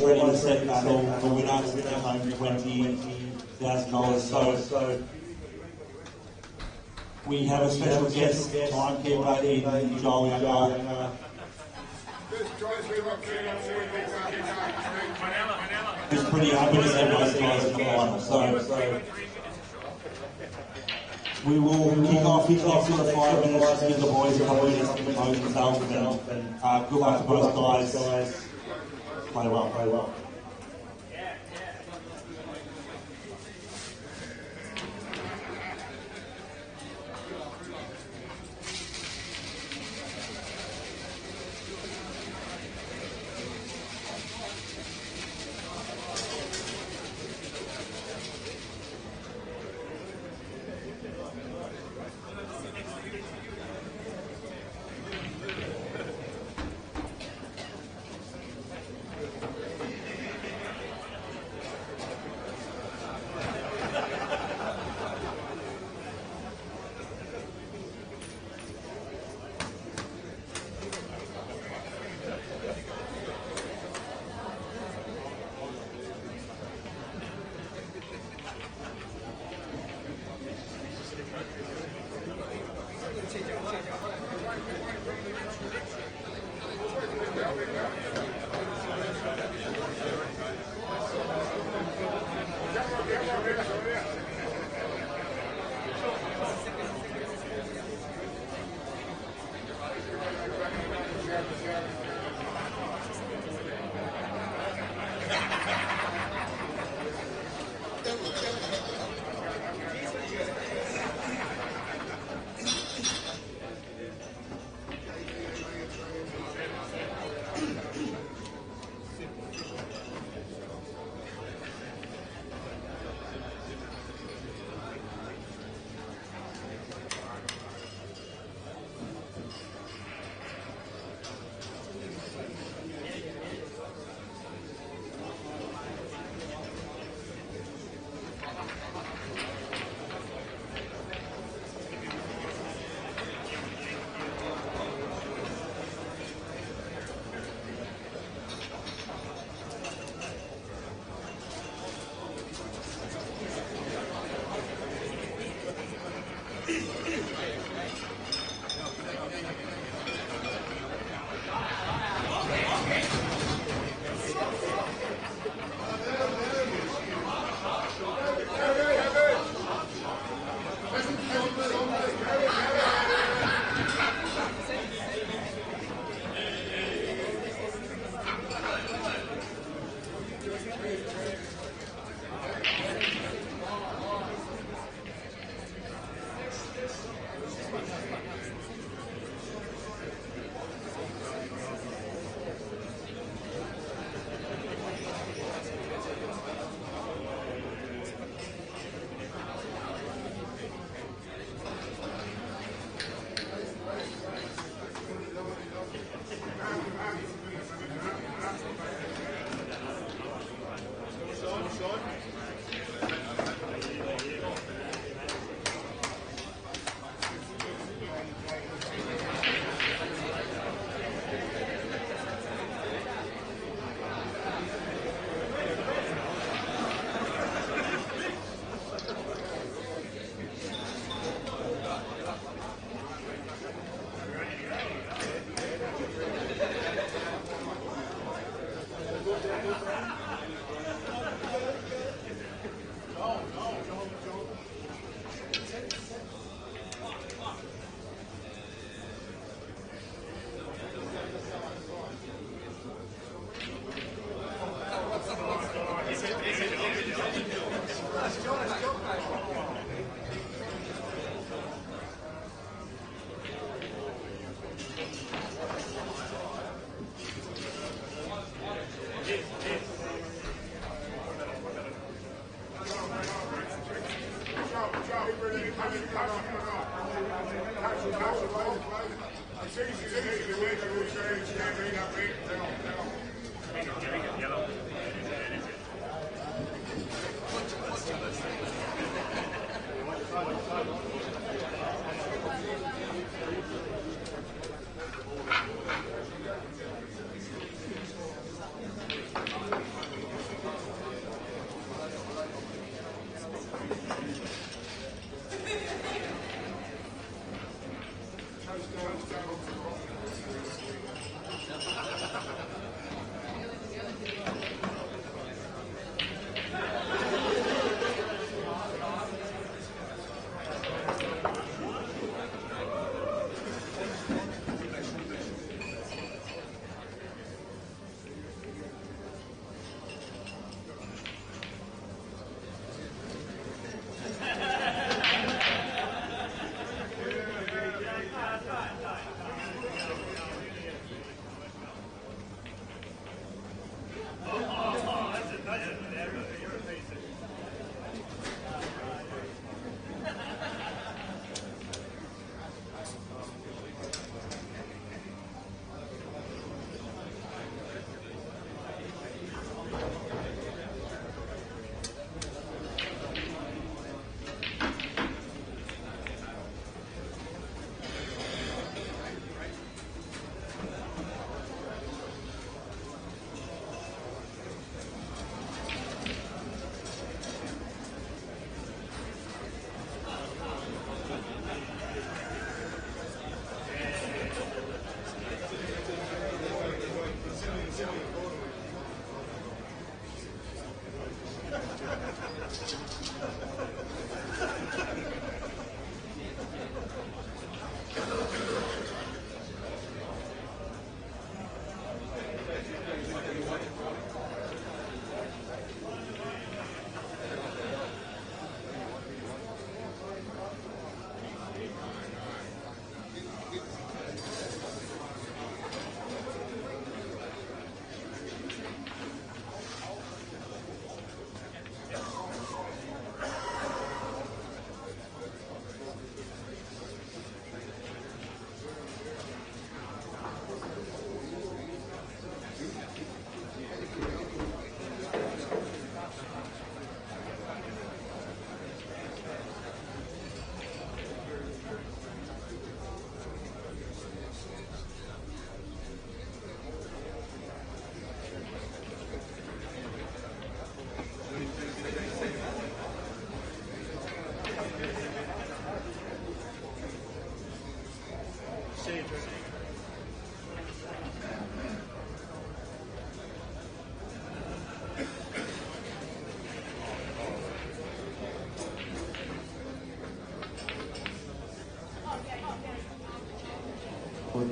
ready to set the winner to take home $20,000. So we have a special guest timekeeper in Joel Younger. He's pretty happy to see both guys in the final. So we will kick off in the 5 minutes just to give the boys a couple of minutes to compose themselves, and good luck to both guys. Play well.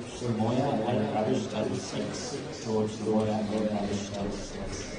Samoya, average total 6. George Samoya, average total 6.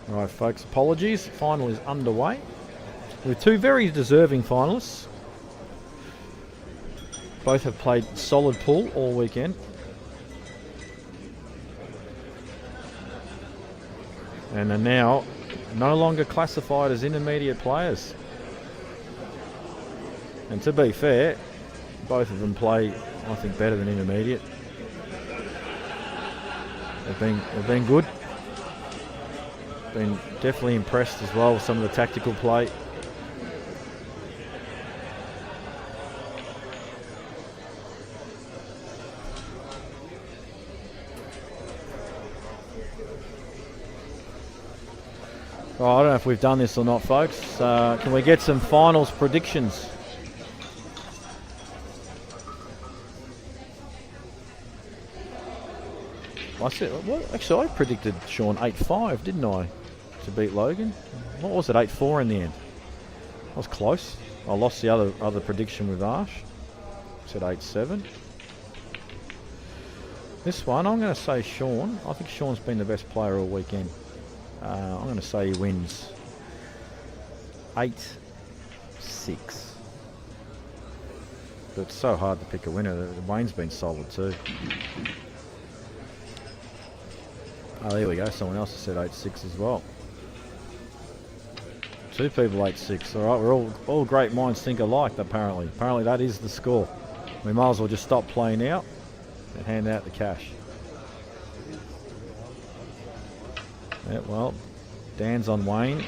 Alright folks, apologies. Final is underway with two very deserving finalists. Both have played solid pool all weekend. And are now no longer classified as intermediate players. And to be fair, both of them play, I think, better than intermediate. They've been good. Been definitely impressed as well with some of the tactical play. Oh, I don't know if we've done this or not, folks. Can we get some finals predictions? I said, well, actually, I predicted Sean 8-5, didn't I, to beat Logan? What was it, 8-4 in the end? I was close. I lost the other prediction with Ash. Said 8-7. This one, I'm going to say Sean. I think Sean's been the best player all weekend. I'm going to say he wins 8-6. But it's so hard to pick a winner. Wayne's been solid too. Oh, there we go. Someone else has said 8-6 as well. Two people 8-6. All right, we're all great minds think alike. Apparently, that is the score. We might as well just stop playing out and hand out the cash. Yeah, well, Dan's on Wayne.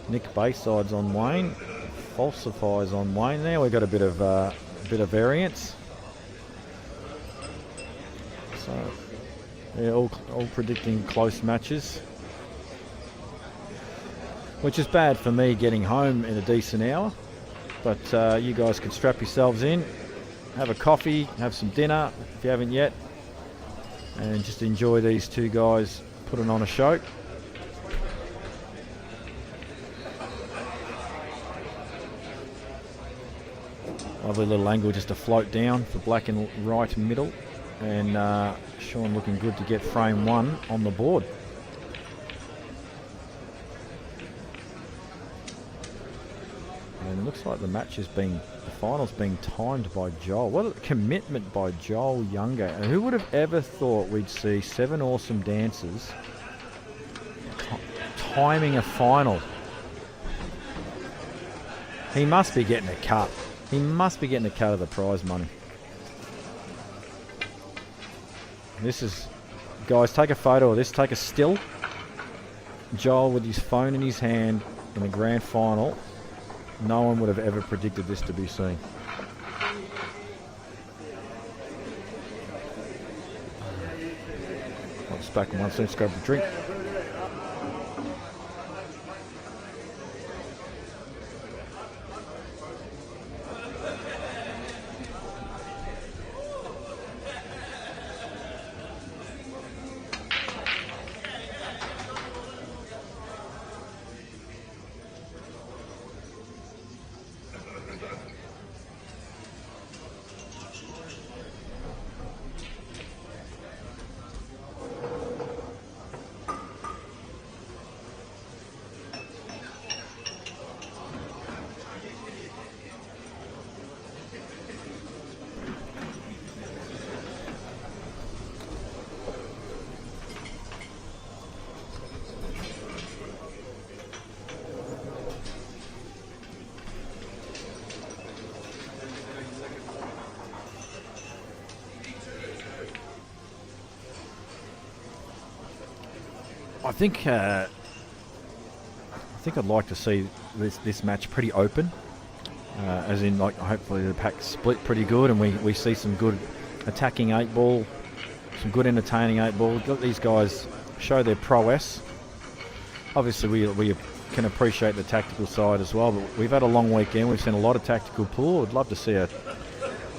Nick Bayside's on Wayne. Falsify's on Wayne. There we've got a bit of variance. So. Yeah, all predicting close matches, which is bad for me getting home in a decent hour. But you guys can strap yourselves in, have a coffee, have some dinner if you haven't yet, and just enjoy these two guys putting on a show. Lovely little angle just to float down for black and right middle. And Sean looking good to get frame one on the board. And it looks like the final's being timed by Joel. What a commitment by Joel Younger. And who would have ever thought we'd see 7 awesome dancers timing a final? He must be getting a cut. He must be getting a cut of the prize money. This is, guys, take a photo of this, take a still. Joel with his phone in his hand in the grand final, No one would have ever predicted this to be seen. I'll just back in one second, grab a drink. I think I'd like to see this match pretty open, as in like hopefully the pack split pretty good and we see some good attacking 8-ball, some good entertaining 8-ball. Let these guys show their prowess. Obviously we can appreciate the tactical side as well, but we've had a long weekend. We've seen a lot of tactical pool. I'd love to see a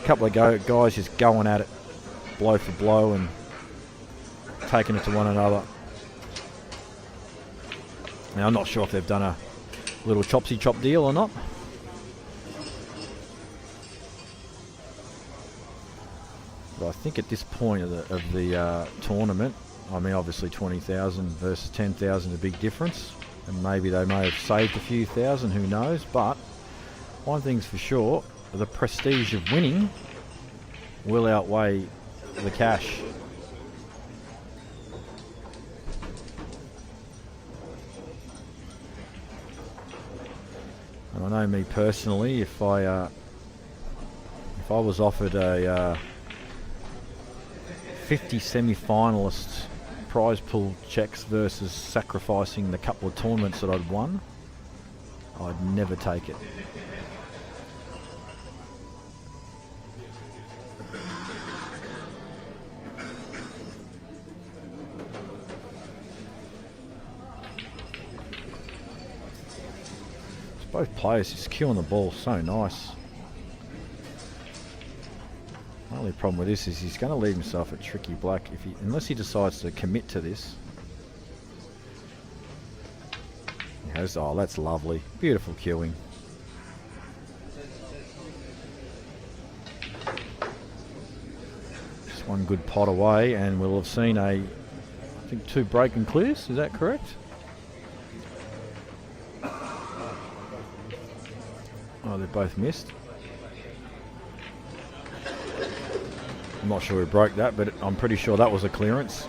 couple of guys just going at it blow for blow and taking it to one another. Now, I'm not sure if they've done a little chopsy-chop deal or not. But I think at this point of the tournament, I mean, obviously 20,000 versus 10,000 is a big difference. And maybe they may have saved a few thousand, who knows. But one thing's for sure, the prestige of winning will outweigh the cash. And I know me personally, if I was offered a 50 semi-finalists prize pool checks versus sacrificing the couple of tournaments that I'd won, I'd never take it. Both players just queuing the ball so nice. The only problem with this is he's going to leave himself at tricky black unless he decides to commit to this. He has, oh, that's lovely. Beautiful queuing. Just one good pot away and we'll have seen I think 2 break and clears. Is that correct? Oh, they've both missed. I'm not sure who broke that, but I'm pretty sure that was a clearance.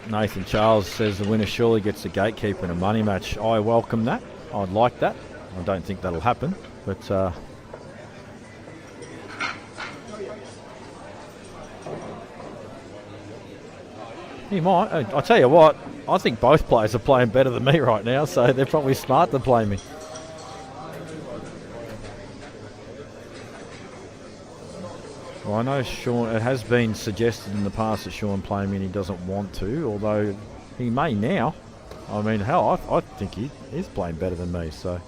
Nathan Charles says the winner surely gets the gatekeeper in a money match. I welcome that. I'd like that. I don't think that'll happen, but he might. I'll tell you what, I think both players are playing better than me right now, so they're probably smart to play me. Well, I know Sean, it has been suggested in the past that Sean play me and he doesn't want to, although he may now. I mean, hell, I think he is playing better than me, so.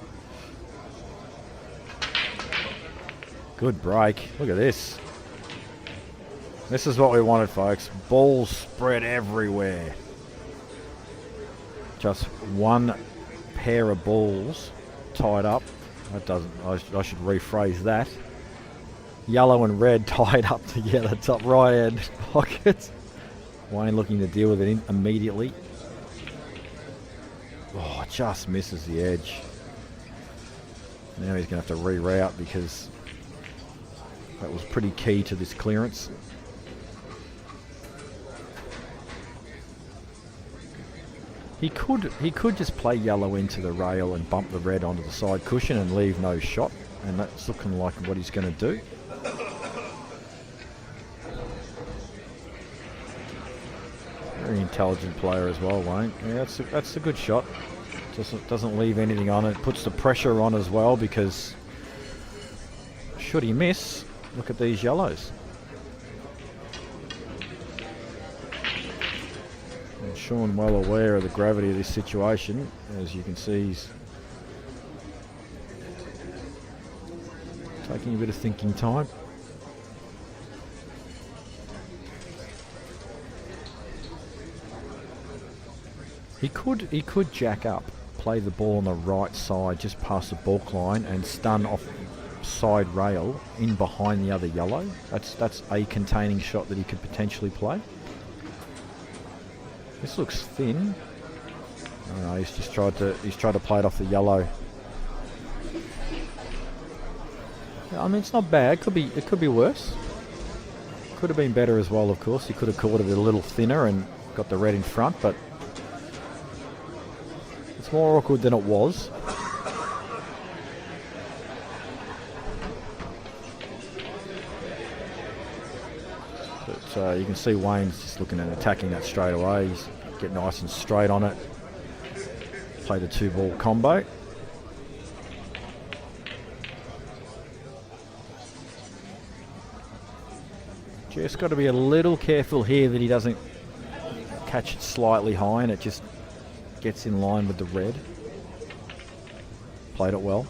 Good break. Look at this. This is what we wanted, folks. Balls spread everywhere. Just one pair of balls tied up. That doesn't. I should rephrase that. Yellow and red tied up together, top right hand pocket. Wayne looking to deal with it immediately. Oh, just misses the edge. Now he's going to have to reroute because that was pretty key to this clearance. He could just play yellow into the rail and bump the red onto the side cushion and leave no shot, and that's looking like what he's going to do. Very intelligent player as well, Wayne. Yeah, that's a good shot. Doesn't leave anything on it. Puts the pressure on as well, because should he miss, look at these yellows. And Sean well aware of the gravity of this situation. As you can see, he's taking a bit of thinking time. He could jack up, play the ball on the right side just past the balk line and stun off side rail in behind the other yellow. That's a containing shot that he could potentially play. This looks thin. I don't know, he's tried to play it off the yellow. I mean, it's not bad. It could be worse. Could have been better as well, of course. He could have caught it a little thinner and got the red in front, but it's more awkward than it was. But you can see Wayne's just looking at attacking that straight away. He's getting nice and straight on it. Play the 2-ball combo. Just got to be a little careful here that he doesn't catch it slightly high and it just gets in line with the red. Played it well.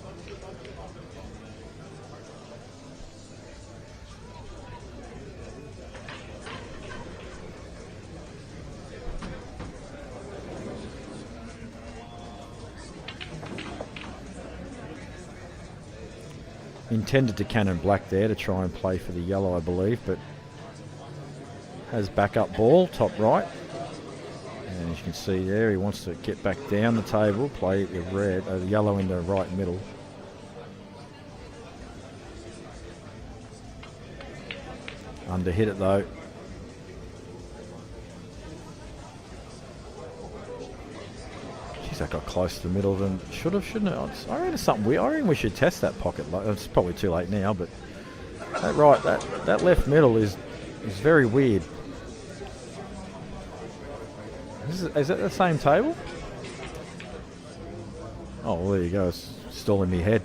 Intended to cannon black there to try and play for the yellow, I believe, but has backup ball, top right. And as you can see there, he wants to get back down the table, play the red, the yellow in the right middle. Under hit it though. Jeez, that got close to the middle of them. Should have, shouldn't have. I reckon it's something weird. I reckon we should test that pocket. It's probably too late now, but that left middle is very weird. Is that the same table? Oh, well, there you go. It's still in my head.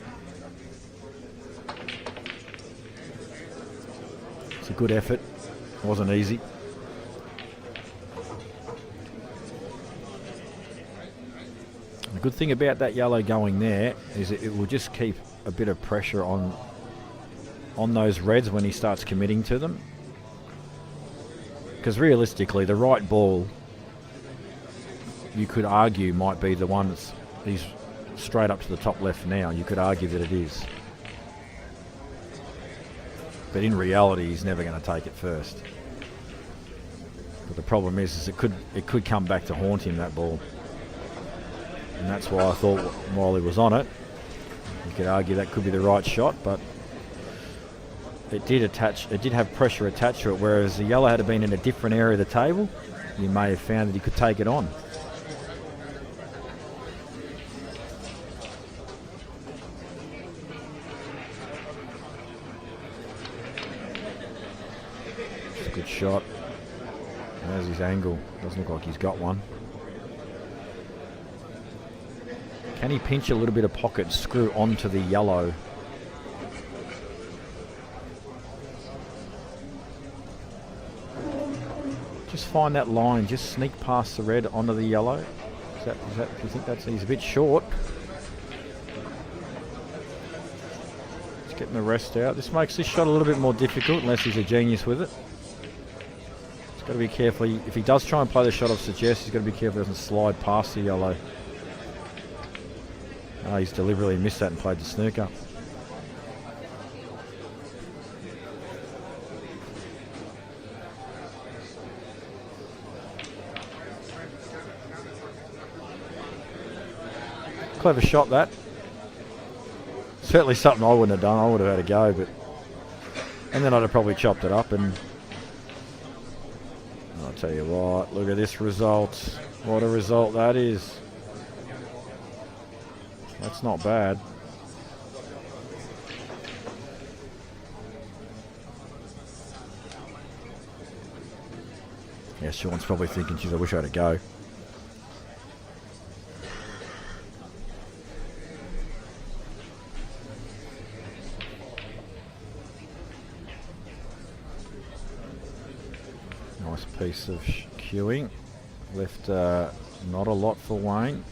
It's a good effort. It wasn't easy. The good thing about that yellow going there is it will just keep a bit of pressure on those reds when he starts committing to them. Because realistically, the right ball, you could argue, might be the one he's straight up to the top left now. You could argue that it is. But in reality, he's never going to take it first. But the problem is it could come back to haunt him, that ball. And that's why I thought while he was on it, you could argue that could be the right shot, but it did have pressure attached to it, whereas the yellow had been in a different area of the table, you may have found that he could take it on. It's a good shot. There's his angle. Doesn't look like he's got one. Can he pinch a little bit of pocket, screw onto the yellow? Just find that line, just sneak past the red onto the yellow. Is that, do you think he's a bit short? Just getting the rest out. This makes this shot a little bit more difficult unless he's a genius with it. He's got to be careful. If he does try and play the shot I've suggested, he's got to be careful he doesn't slide past the yellow. Oh, he's deliberately missed that and played the snooker. Clever shot, that. Certainly something I wouldn't have done. I would have had a go, but... And then I'd have probably chopped it up and... I'll tell you what, look at this result. What a result that is. That's not bad. Yeah, Sean's probably thinking, geez, I wish I had a go. Nice piece of cueing. Left not a lot for Wayne.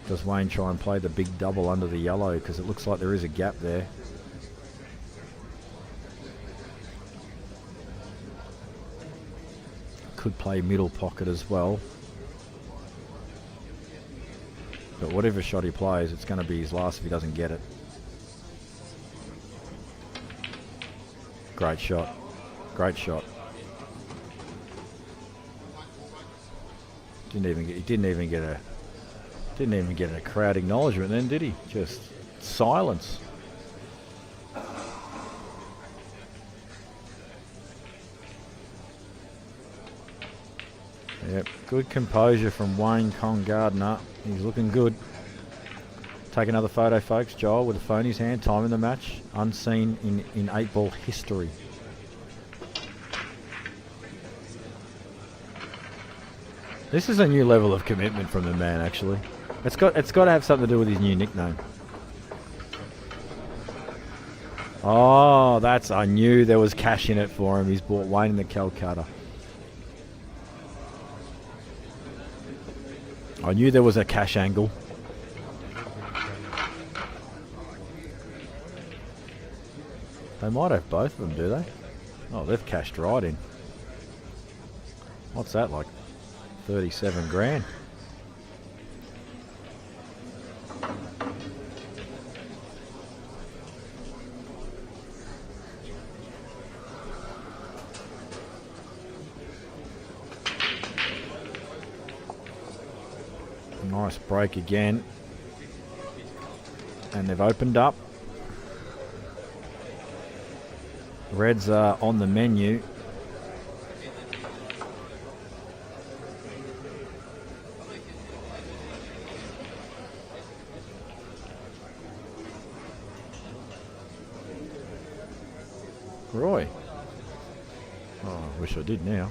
Does Wayne try and play the big double under the yellow, because it looks like there is a gap there. Could play middle pocket as well. But whatever shot he plays, it's going to be his last if he doesn't get it. Great shot. Great shot. Didn't even get a crowd acknowledgement then, did he? Just silence. Yep, good composure from Wayne Gardner. He's looking good. Take another photo, folks. Joel with a phone in his hand, time in the match. Unseen in 8-ball history. This is a new level of commitment from the man, actually. It's got to have something to do with his new nickname. Oh, I knew there was cash in it for him. He's bought Wayne in the Calcutta. I knew there was a cash angle. They might have both of them, do they? Oh, they've cashed right in. What's that, like 37 grand? Nice break again. And they've opened up. Reds are on the menu. Roy. Oh, I wish I did now.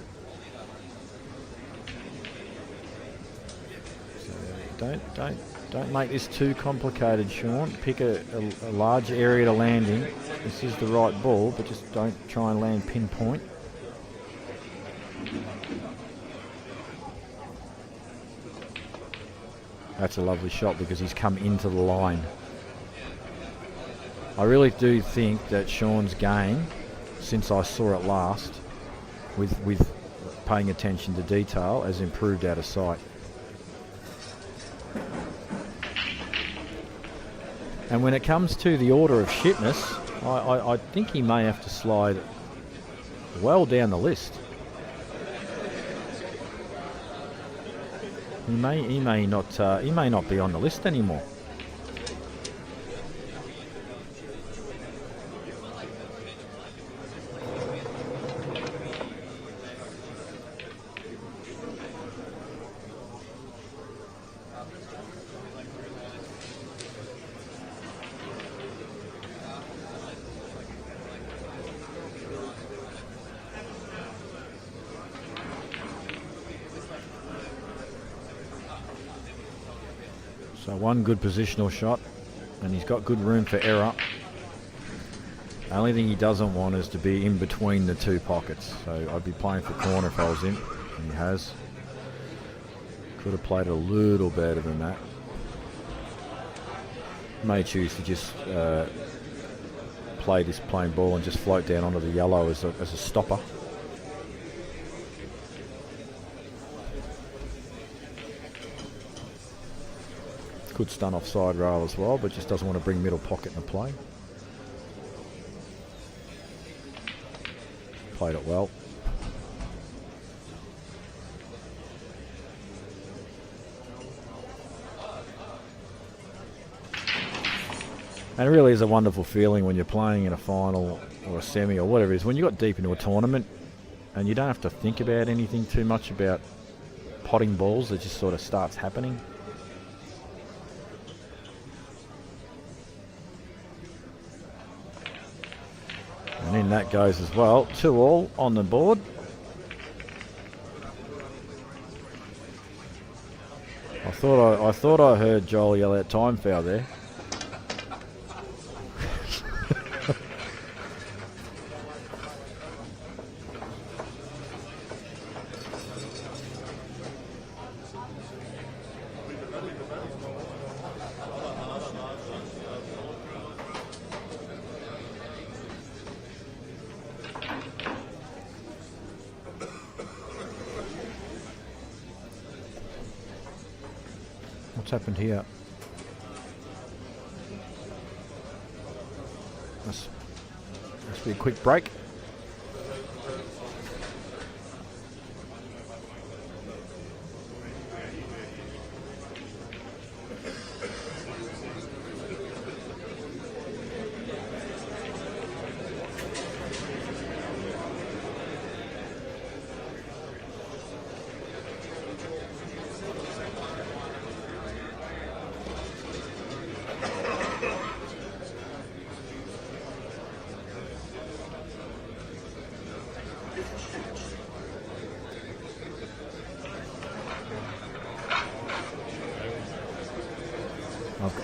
Don't make this too complicated, Sean. Pick a large area to land in. This is the right ball, but just don't try and land pinpoint. That's a lovely shot because he's come into the line. I really do think that Sean's game, since I saw it last, with paying attention to detail, has improved out of sight. And when it comes to the order of shitness, I think he may have to slide well down the list. He may not be on the list anymore. So one good positional shot, and he's got good room for error. The only thing he doesn't want is to be in between the two pockets. So I'd be playing for corner if I was him, and he has. Could have played a little better than that. May choose to just play this plain ball and just float down onto the yellow as a stopper. Could stun off side rail as well, but just doesn't want to bring middle pocket into play. Played it well. And it really is a wonderful feeling when you're playing in a final or a semi or whatever it is. When you got deep into a tournament and you don't have to think about anything too much about potting balls, it just sort of starts happening. And in that goes as well. 2-all on the board. thought I heard Joel yell out time foul there. What's happened here? Must be a quick break.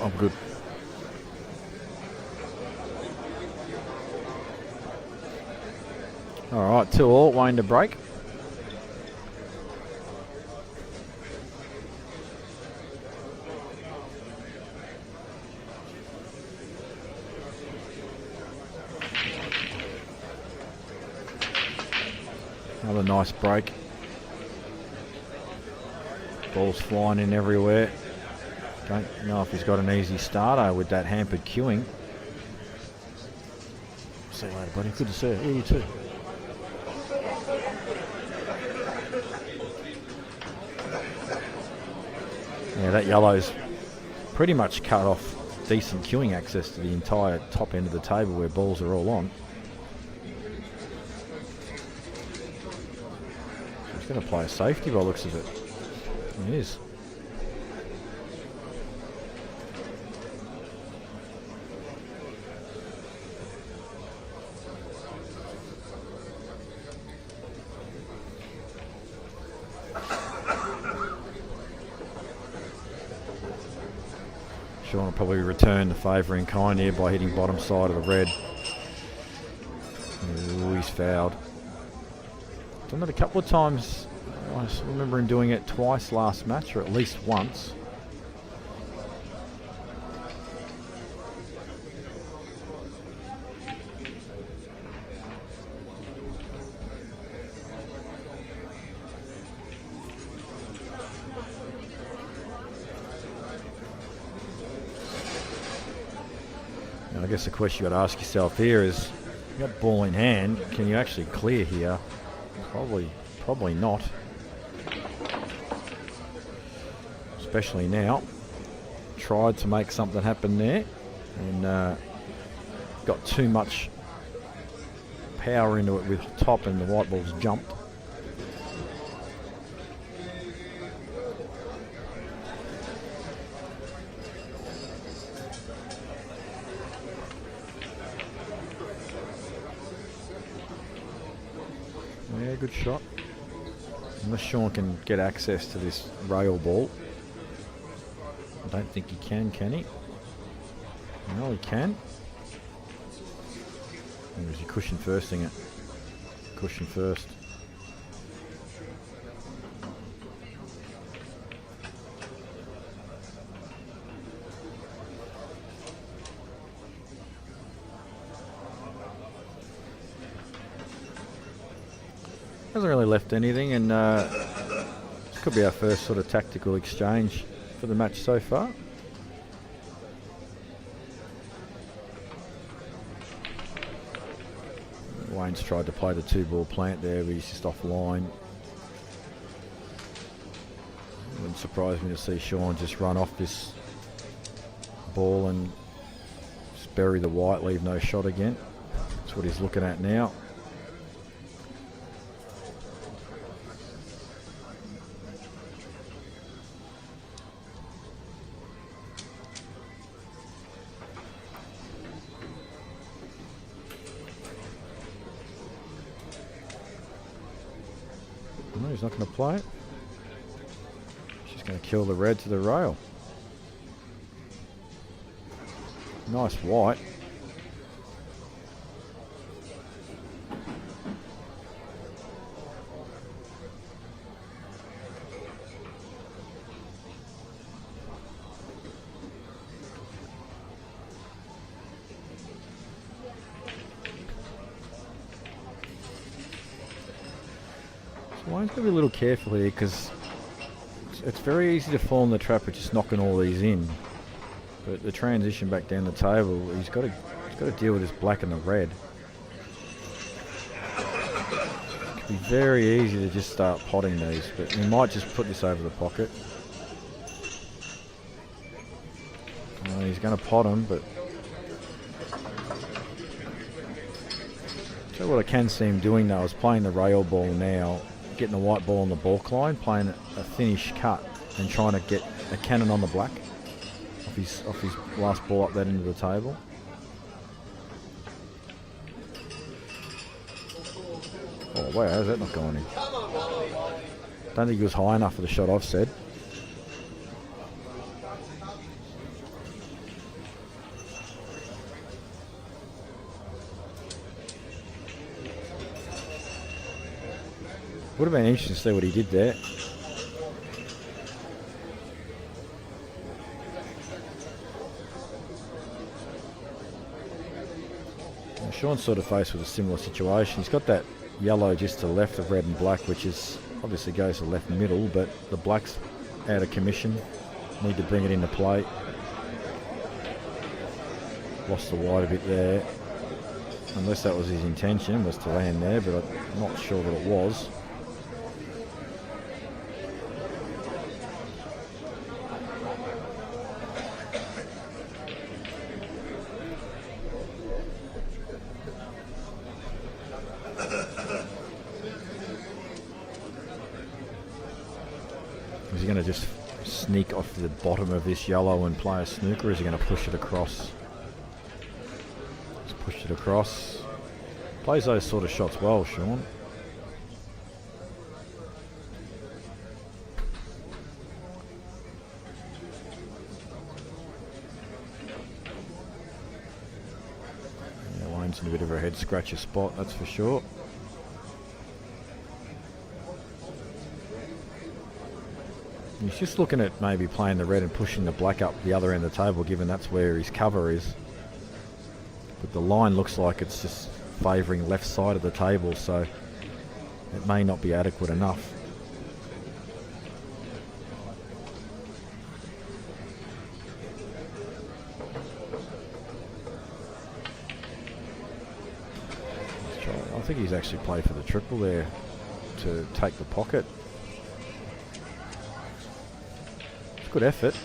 I'm good. All right, 2-2, waiting to break. Another nice break. Ball's flying in everywhere. Don't know if he's got an easy starter with that hampered queuing. See you later, buddy. Good to see you. Yeah, you too. Yeah, that yellow's pretty much cut off decent queuing access to the entire top end of the table where balls are all on. He's going to play a safety by the looks of it. He is. Sean will probably return the favour in kind here by hitting bottom side of the red. Ooh, he's fouled. Done it a couple of times. I remember him doing it twice last match, or at least once. I guess the question you got to ask yourself here is, you got ball in hand, can you actually clear here? Probably not. Especially now. Tried to make something happen there and got too much power into it with top, and the white ball's jumped. Yeah, good shot. Unless Sean can get access to this rail ball. I don't think he can he? No, he can. Or is he cushion firsting it? Cushion first. Hasn't really left anything, and this could be our first sort of tactical exchange for the match so far. Wayne's tried to play the 2-ball plant there, but he's just offline. Wouldn't surprise me to see Sean just run off this ball and just bury the white, leave no shot again. That's what he's looking at now. No, he's not going to play it. She's going Going to kill the red to the rail. Nice white. So one's got to be a little careful here because it's very easy to fall in the trap of just knocking all these in. But the transition back down the table, he's got to deal with this black and the red. It could be very easy to just start potting these, but he might just put this over the pocket. He's going to pot them, but so what I can see him doing though is playing the rail ball now, getting the white ball on the balk line, playing a finish cut, and trying to get a cannon on the black off his last ball up that into the table. Oh wow, how's that not going in? Don't think he was high enough for the shot I've said. Would have been interesting to see what he did there. Sean's sort of faced with a similar situation. He's got that yellow just to the left of red and black, which is obviously goes to left middle, but the black's out of commission. Need to bring it into play. Lost the white a bit there. Unless that was his intention, was to land there, but I'm not sure that it was. Is he going to just sneak off the bottom of this yellow and play a snooker, or is he going to push it across? Just push it across. Plays those sort of shots well, Sean. Yeah, Lane's in a bit of a head scratcher spot, that's for sure. He's just looking at maybe playing the red and pushing the black up the other end of the table, given that's where his cover is. But the line looks like it's just favouring left side of the table, so it may not be adequate enough. I think he's actually played for the triple there to take the pocket. Good effort.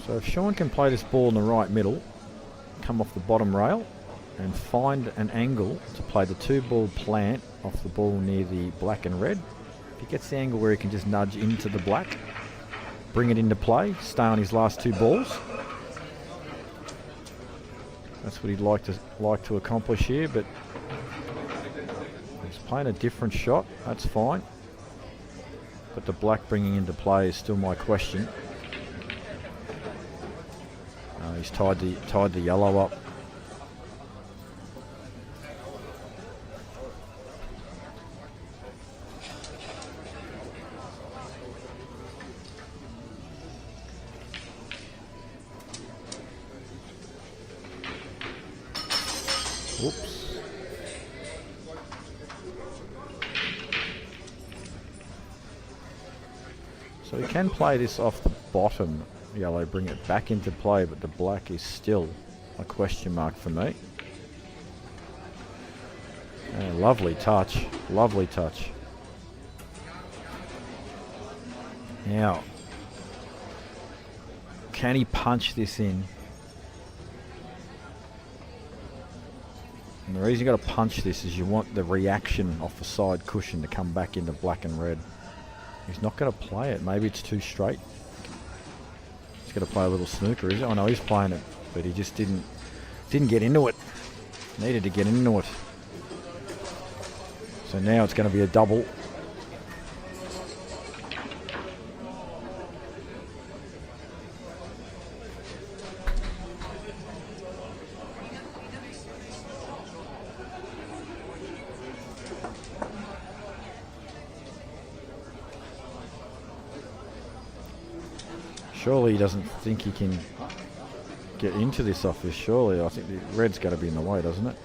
So if Sean can play this ball in the right middle, come off the bottom rail and find an angle to play the two ball plant off the ball near the black and red. If he gets the angle where he can just nudge into the black, bring it into play, stay on his last two balls. That's what he'd like to accomplish here, but he's playing a different shot, that's fine. But the black bringing into play is still my question. He's tied the yellow up. Whoops. So he can play this off the bottom yellow, bring it back into play, but the black is still a question mark for me. Lovely touch, lovely touch. Now, can he punch this in? And the reason you got to punch this is you want the reaction off the side cushion to come back into black and red. He's not going to play it. Maybe it's too straight. He's going to play a little snooker, is it? Oh no, he's playing it, but he just didn't get into it. Needed to get into it. So now it's going to be a double. Surely he doesn't think he can get into this office, surely. I think the red's got to be in the way, doesn't it?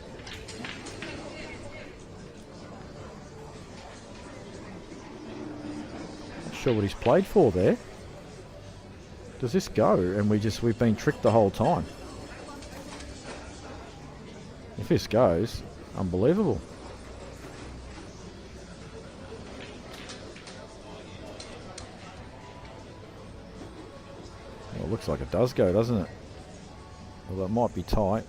Not sure what he's played for there. Does this go? And we've been tricked the whole time. If this goes, unbelievable. Well, it looks like it does go, doesn't it? Well, that might be tight.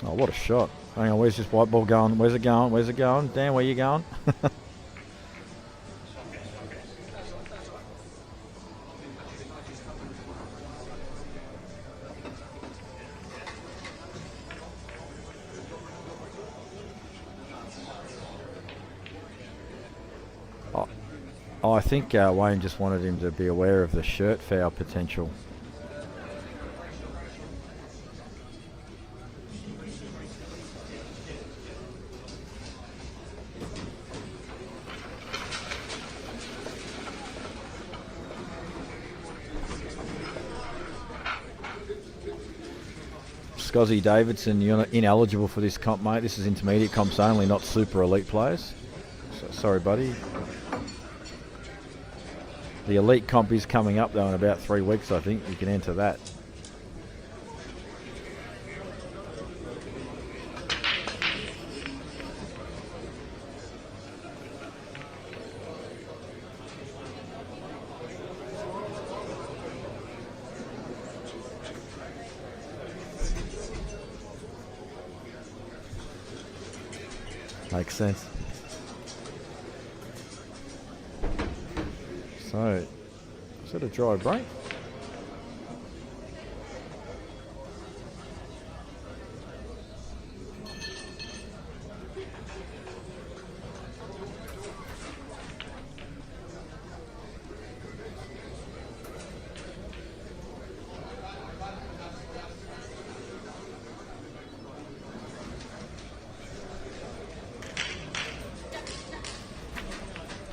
Oh, what a shot. Hang on, where's this white ball going? Where's it going? Where's it going? Dan, where you going? I think Wayne just wanted him to be aware of the shirt foul potential. Scozzy Davidson, you're ineligible for this comp, mate. This is intermediate comps only, not super elite players. So, sorry, buddy. The elite comp is coming up, though, in about 3 weeks, I think. You can enter that. Makes sense. So, is that a dry break?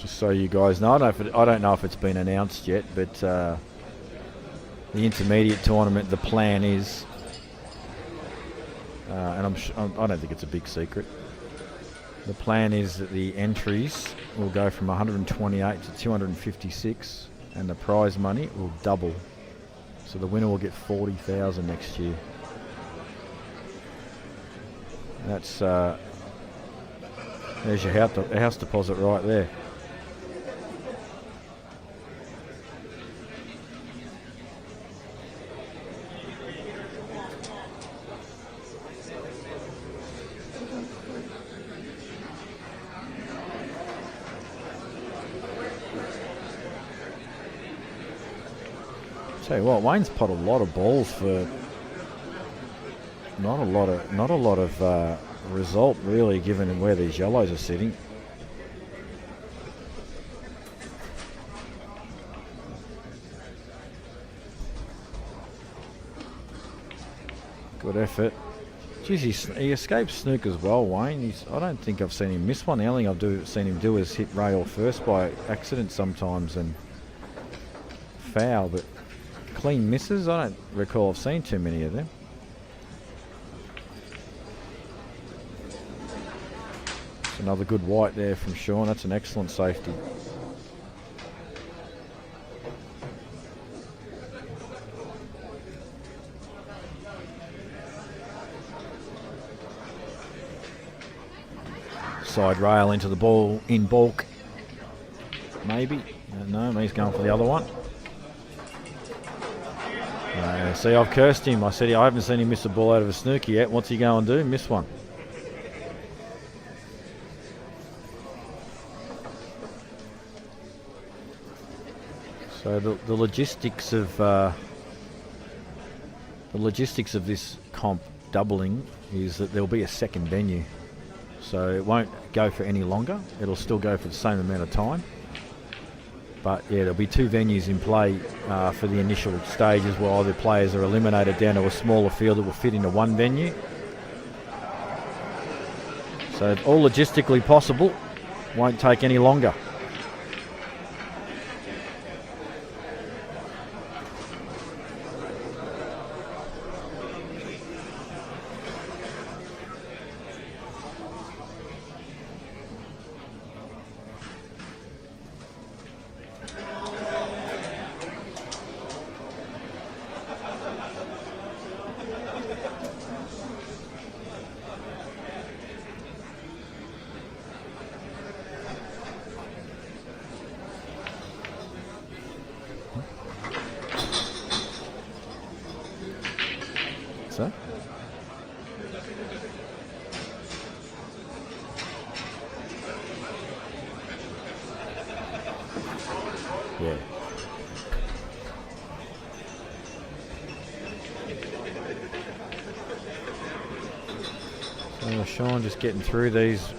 So you guys know, I don't know if it's been announced yet, but the intermediate tournament, the plan is, and I don't think it's a big secret. The plan is that the entries will go from 128 to 256, and the prize money will double. So the winner will get 40,000 next year. And that's there's your house deposit right there. Tell you what, Wayne's pot a lot of balls for not a lot of result really, given where these yellows are sitting. Good effort. Jeez, he escapes snook as well, Wayne. I don't think I've seen him miss one. The only thing I've seen him do is hit rail first by accident sometimes and foul, but clean misses, I don't recall I've seen too many of them. It's another good white there from Sean. That's an excellent safety. Side rail into the ball in bulk. Maybe. No, he's going for the other one. See, I've cursed him. I said I haven't seen him miss a ball out of a snooker yet. What's he going to do? Miss one. So the logistics of this comp doubling is that there'll be a second venue, so it won't go for any longer. It'll still go for the same amount of time. But yeah, there'll be 2 venues in play for the initial stages, where either players are eliminated down to a smaller field that will fit into one venue. So it's all logistically possible. Won't take any longer. So yeah. So Sean just getting through these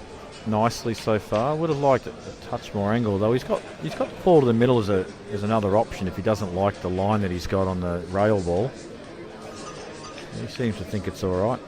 nicely so far. Would have liked a touch more angle, though. He's got the ball to the middle as another option if he doesn't like the line that he's got on the rail ball. He seems to think it's all right.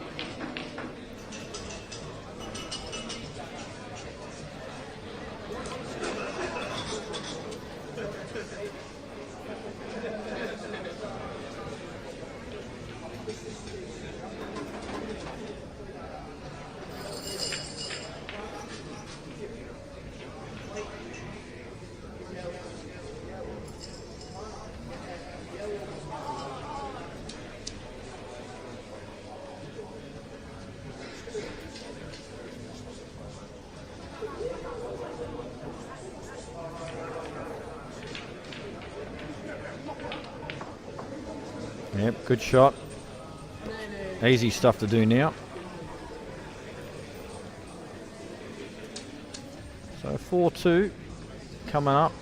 Yep, good shot. Easy stuff to do now. So 4-2 coming up.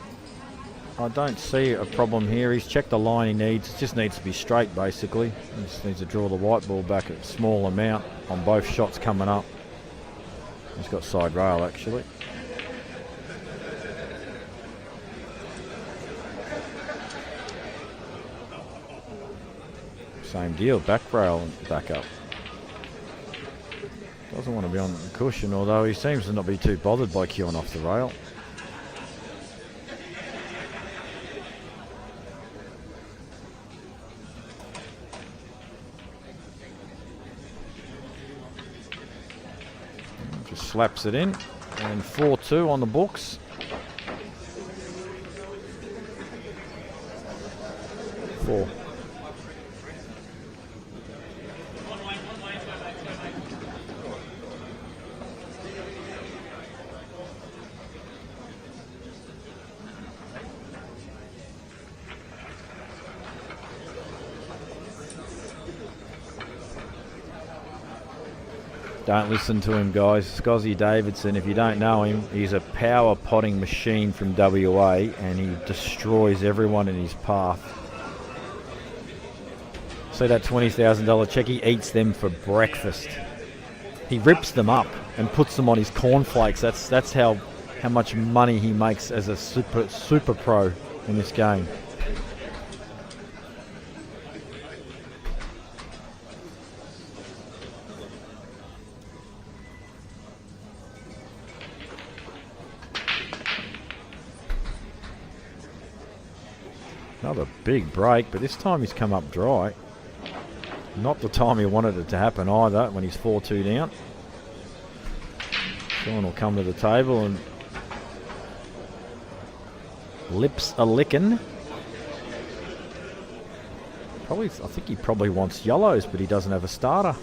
I don't see a problem here. He's checked the line he needs. It just needs to be straight, basically. He just needs to draw the white ball back a small amount on both shots coming up. He's got side rail, actually. Same deal, back rail and back up. Doesn't want to be on the cushion, although he seems to not be too bothered by queuing off the rail. Just slaps it in, and 4-2 on the books. 4. Don't listen to him, guys. Scozzy Davidson, if you don't know him, he's a power potting machine from WA, and he destroys everyone in his path. See that $20,000 check? He eats them for breakfast. He rips them up and puts them on his cornflakes. That's how much money he makes as a super pro in this game. Another big break, but this time he's come up dry. Not the time he wanted it to happen either, when he's 4-2 down. Sean will come to the table and lips a licking. I think he probably wants yellows, but he doesn't have a starter.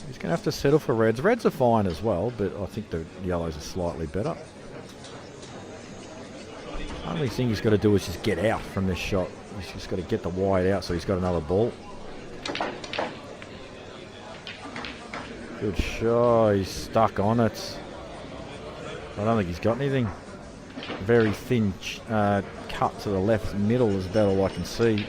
He's going to have to settle for reds. Reds are fine as well, but I think the yellows are slightly better. Only thing he's got to do is just get out from this shot. He's just got to get the wide out so he's got another ball. Good shot. He's stuck on it. I don't think he's got anything. Very thin cut to the left middle is about all I can see.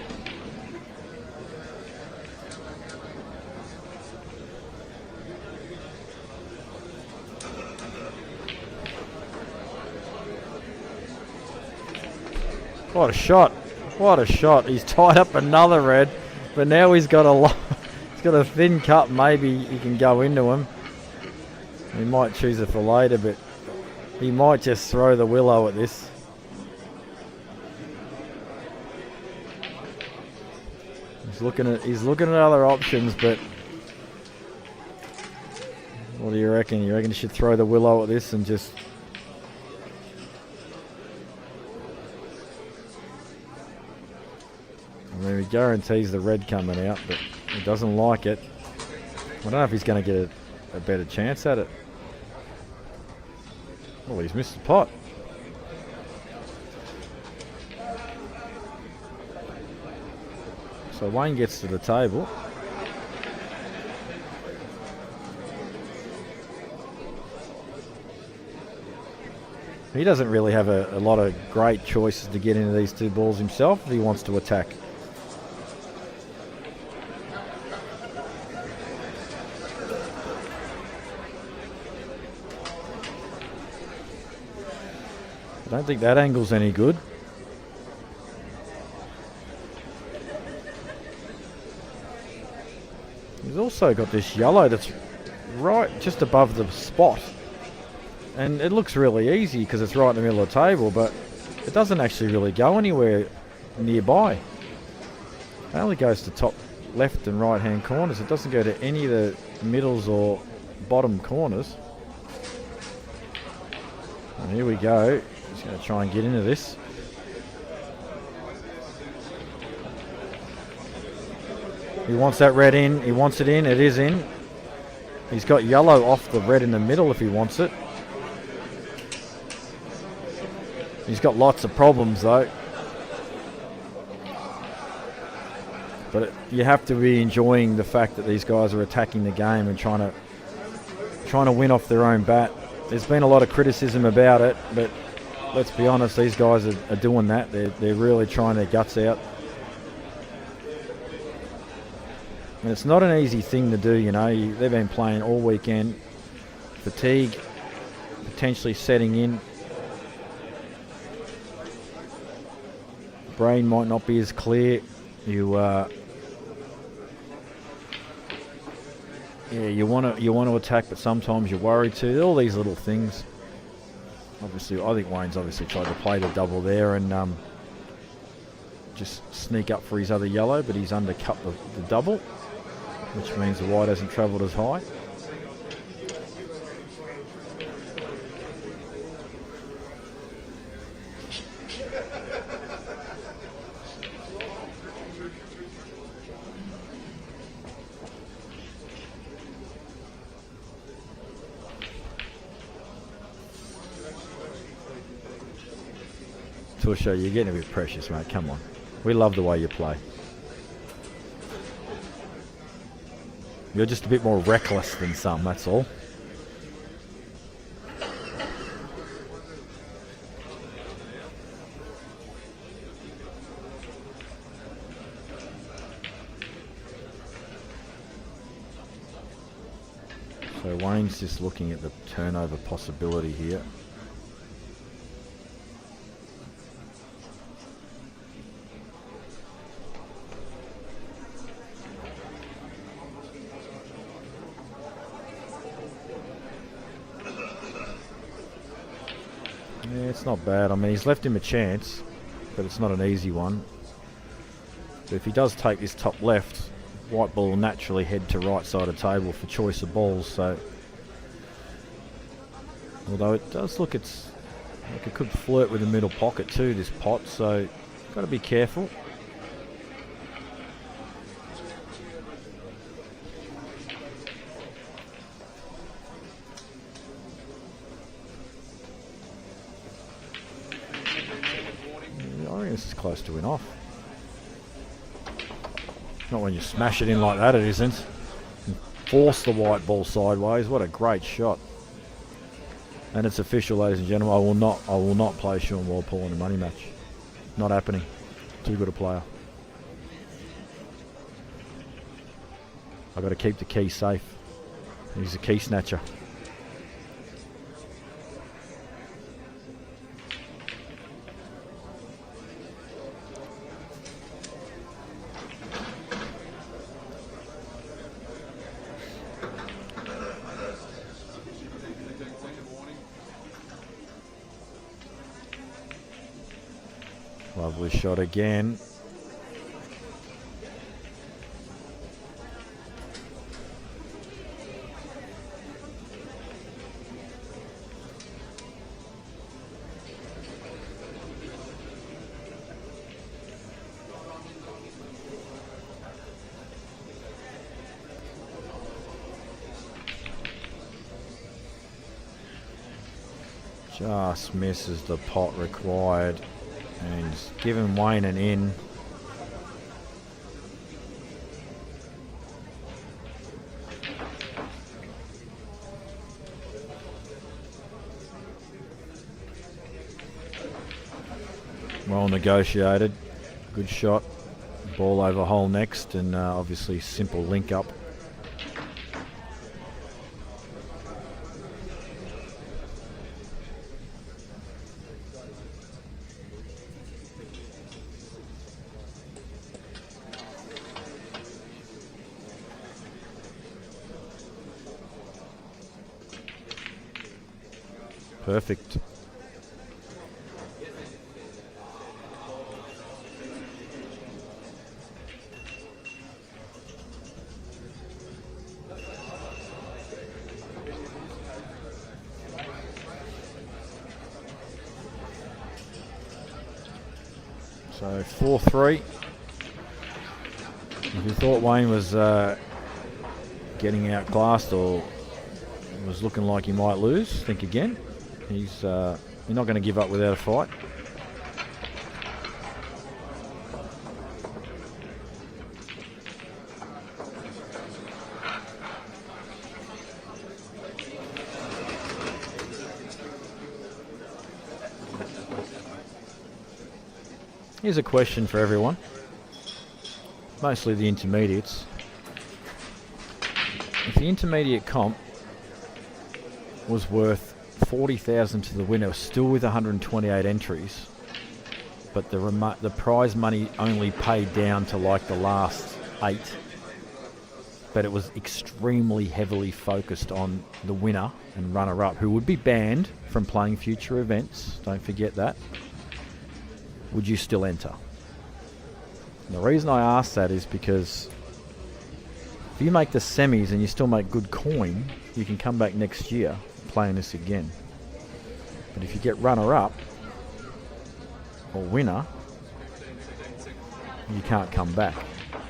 What a shot. What a shot. He's tied up another red, but now he's got he's got a thin cut. Maybe he can go into him. He might choose it for later, but he might just throw the willow at this. He's looking at other options, but what do you reckon? You reckon he should throw the willow at this and just... I mean, he guarantees the red coming out, but he doesn't like it. I don't know if he's going to get a better chance at it. Well, he's missed the pot. So Wayne gets to the table. He doesn't really have a lot of great choices to get into these two balls himself if he wants to attack. I don't think that angle's any good. He's also got this yellow that's right just above the spot. And it looks really easy because it's right in the middle of the table, but it doesn't actually really go anywhere nearby. It only goes to top left and right hand corners. It doesn't go to any of the middles or bottom corners. And here we go. He's going to try and get into this. He wants that red in. He wants it in. It is in. He's got yellow off the red in the middle if he wants it. He's got lots of problems though. But you have to be enjoying the fact that these guys are attacking the game and trying to win off their own bat. There's been a lot of criticism about it, but let's be honest, these guys are doing that. They're really trying their guts out. And it's not an easy thing to do, you know. They've been playing all weekend. Fatigue potentially setting in. Brain might not be as clear. You want to attack, but sometimes you're worried too. All these little things. Obviously, I think Wayne's obviously tried to play the double there and just sneak up for his other yellow, but he's undercut the double, which means the white hasn't travelled as high. Tusha, you're getting a bit precious, mate. Come on. We love the way you play. You're just a bit more reckless than some, that's all. So Wayne's just looking at the turnover possibility here. Yeah, it's not bad. I mean, he's left him a chance, but it's not an easy one. But if he does take this top left, white ball will naturally head to right side of table for choice of balls. So, although it does look, it's like it could flirt with the middle pocket too, this pot. So, got to be careful. This is close to win off. Not when you smash it in like that, it isn't. And force the white ball sideways. What a great shot. And it's official, ladies and gentlemen. I will not play Sean Walpole in a money match. Not happening. Too good a player. I've got to keep the key safe. He's a key snatcher. Lovely shot again. Just misses the pot required. And he's given Wayne an in. Well negotiated. Good shot. Ball over hole next, and obviously simple link up. Perfect. So 4-3. If you thought Wayne was getting outclassed or was looking like he might lose, think again. He's not going to give up without a fight. Here's a question for everyone, mostly the intermediates. If the intermediate comp was worth 40,000 to the winner, still with 128 entries, but the prize money only paid down to like the last 8, but it was extremely heavily focused on the winner and runner-up, who would be banned from playing future events, don't forget that, would you still enter? And the reason I ask that is because if you make the semis and you still make good coin, you can come back next year playing this again. But if you get runner-up or winner, you can't come back.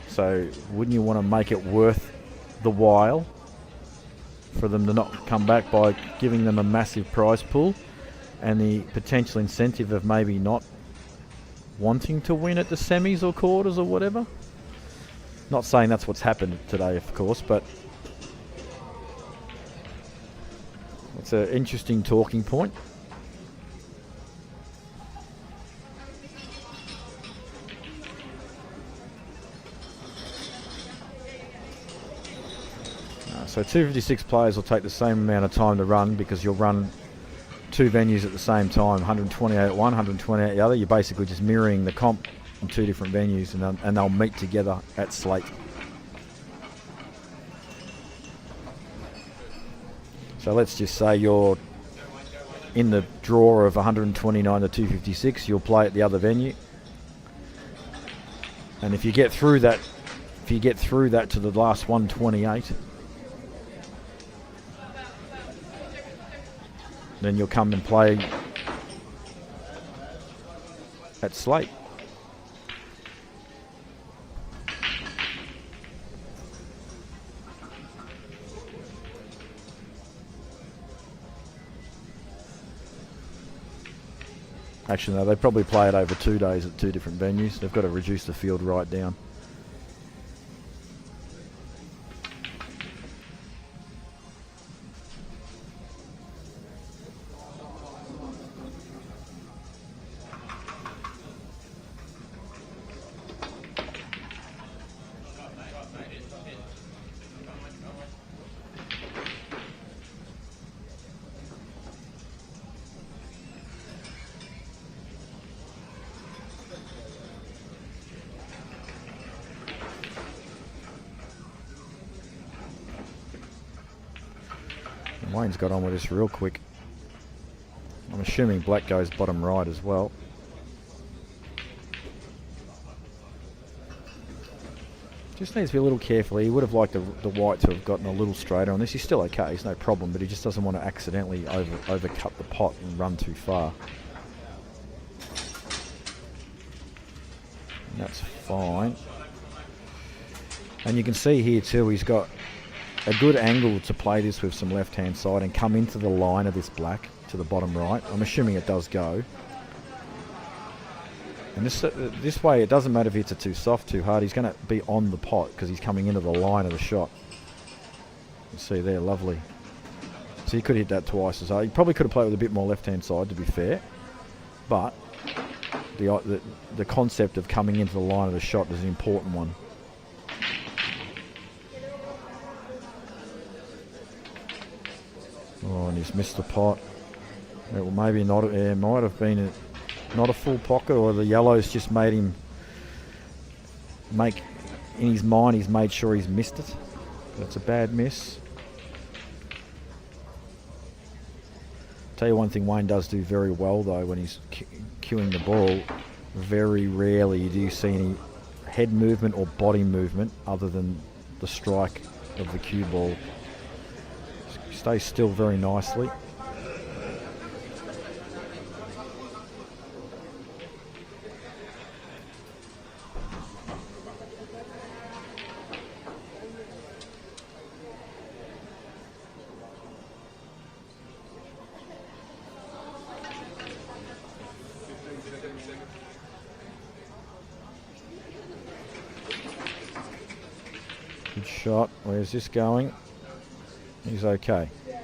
So wouldn't you want to make it worth the while for them to not come back by giving them a massive prize pool and the potential incentive of maybe not wanting to win at the semis or quarters or whatever? Not saying that's what's happened today, of course, but it's an interesting talking point. So 256 players will take the same amount of time to run because you'll run 2 venues at the same time, 128 at one, 128 at the other. You're basically just mirroring the comp in 2 different venues, and they'll meet together at Slate. So let's just say you're in the draw of 129 to 256, you'll play at the other venue. And if you get through that, to the last 128, then you'll come and play at Slate. Actually, no, they probably play it over 2 days at 2 different venues. They've got to reduce the field right down. Wayne's got on with this real quick. I'm assuming black goes bottom right as well. Just needs to be a little careful. He would have liked the white to have gotten a little straighter on this. He's still okay, he's no problem, but he just doesn't want to accidentally overcut the pot and run too far. And that's fine. And you can see here too, he's got a good angle to play this with some left-hand side and come into the line of this black to the bottom right. I'm assuming it does go. And this way, it doesn't matter if he hits it too soft, too hard. He's going to be on the pot because he's coming into the line of the shot. You see there, lovely. So he could hit that twice as hard. He probably could have played with a bit more left-hand side, to be fair. But the concept of coming into the line of the shot is an important one. Oh, and he's missed the pot. Well, maybe not. It might have been not a full pocket, or the yellows just made him in his mind, he's made sure he's missed it. That's a bad miss. Tell you one thing Wayne does do very well though, when he's cueing the ball, very rarely do you see any head movement or body movement other than the strike of the cue ball. Stays still very nicely. Good shot. Where's this going? He's okay. Yeah,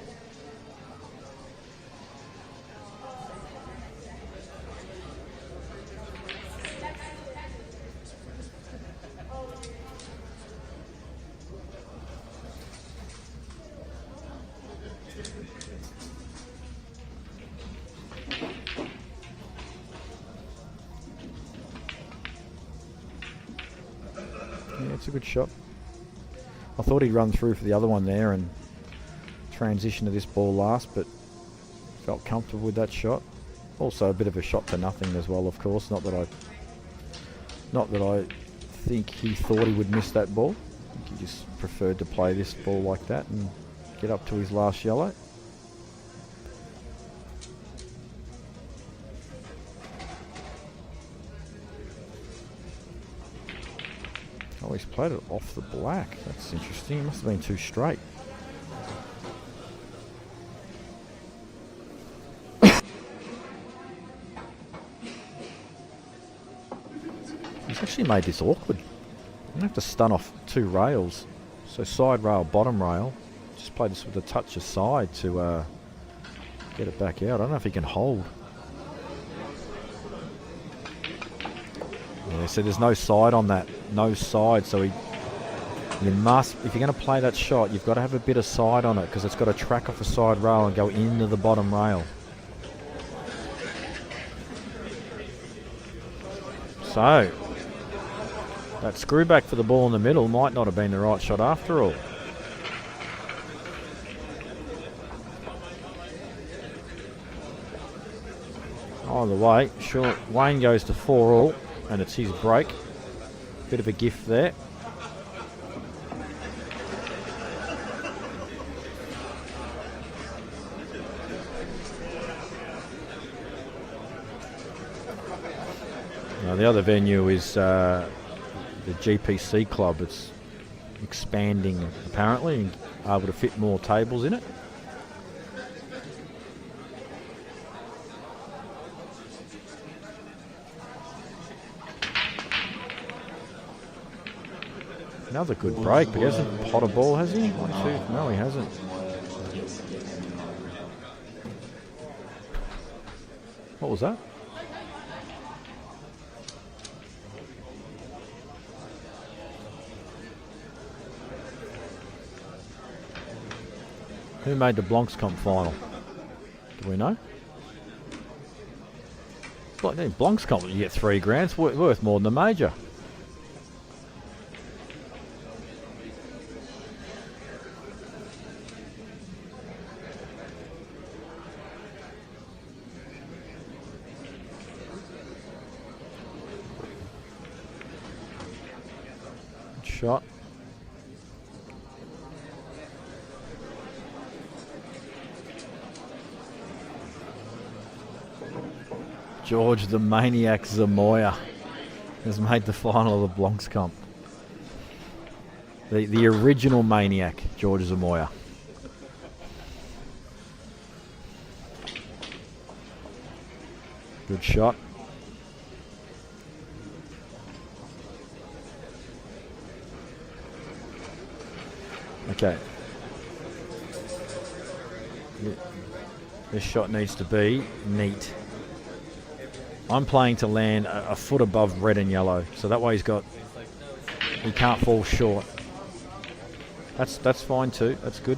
it's a good shot. I thought he'd run through for the other one there and transition to this ball last, but felt comfortable with that shot. Also a bit of a shot to nothing as well, of course. Not that I think he thought he would miss that ball. I think he just preferred to play this ball like that and get up to his last yellow. Oh, he's played it off the black. That's interesting. It must have been too straight. He's actually made this awkward. I'm going to have to stun off two rails. So side rail, bottom rail. Just play this with a touch of side to get it back out. I don't know if he can hold. Yeah, so there's no side on that. No side, so you must, if you're going to play that shot, you've got to have a bit of side on it because it's got to track off a side rail and go into the bottom rail. So, that screw back for the ball in the middle might not have been the right shot after all. Either way, sure, Wayne goes to 4-all, and it's his break. Bit of a gift there. Now the other venue is the GPC club. It's expanding apparently and able to fit more tables in it. Another good break, but he hasn't pot a ball, has he? One, two, no, he hasn't. What was that? Who made the Blancs Comp final? Do we know? Well, Blancs Comp, you get $3 grand, worth more than the major. shot. George the Maniac Zamoya has made the final of the Blancs Comp. The original Maniac, George Zamoya. Good shot. Okay. This shot needs to be neat. I'm playing to land a foot above red and yellow, so that way he can't fall short. That's fine too. That's good.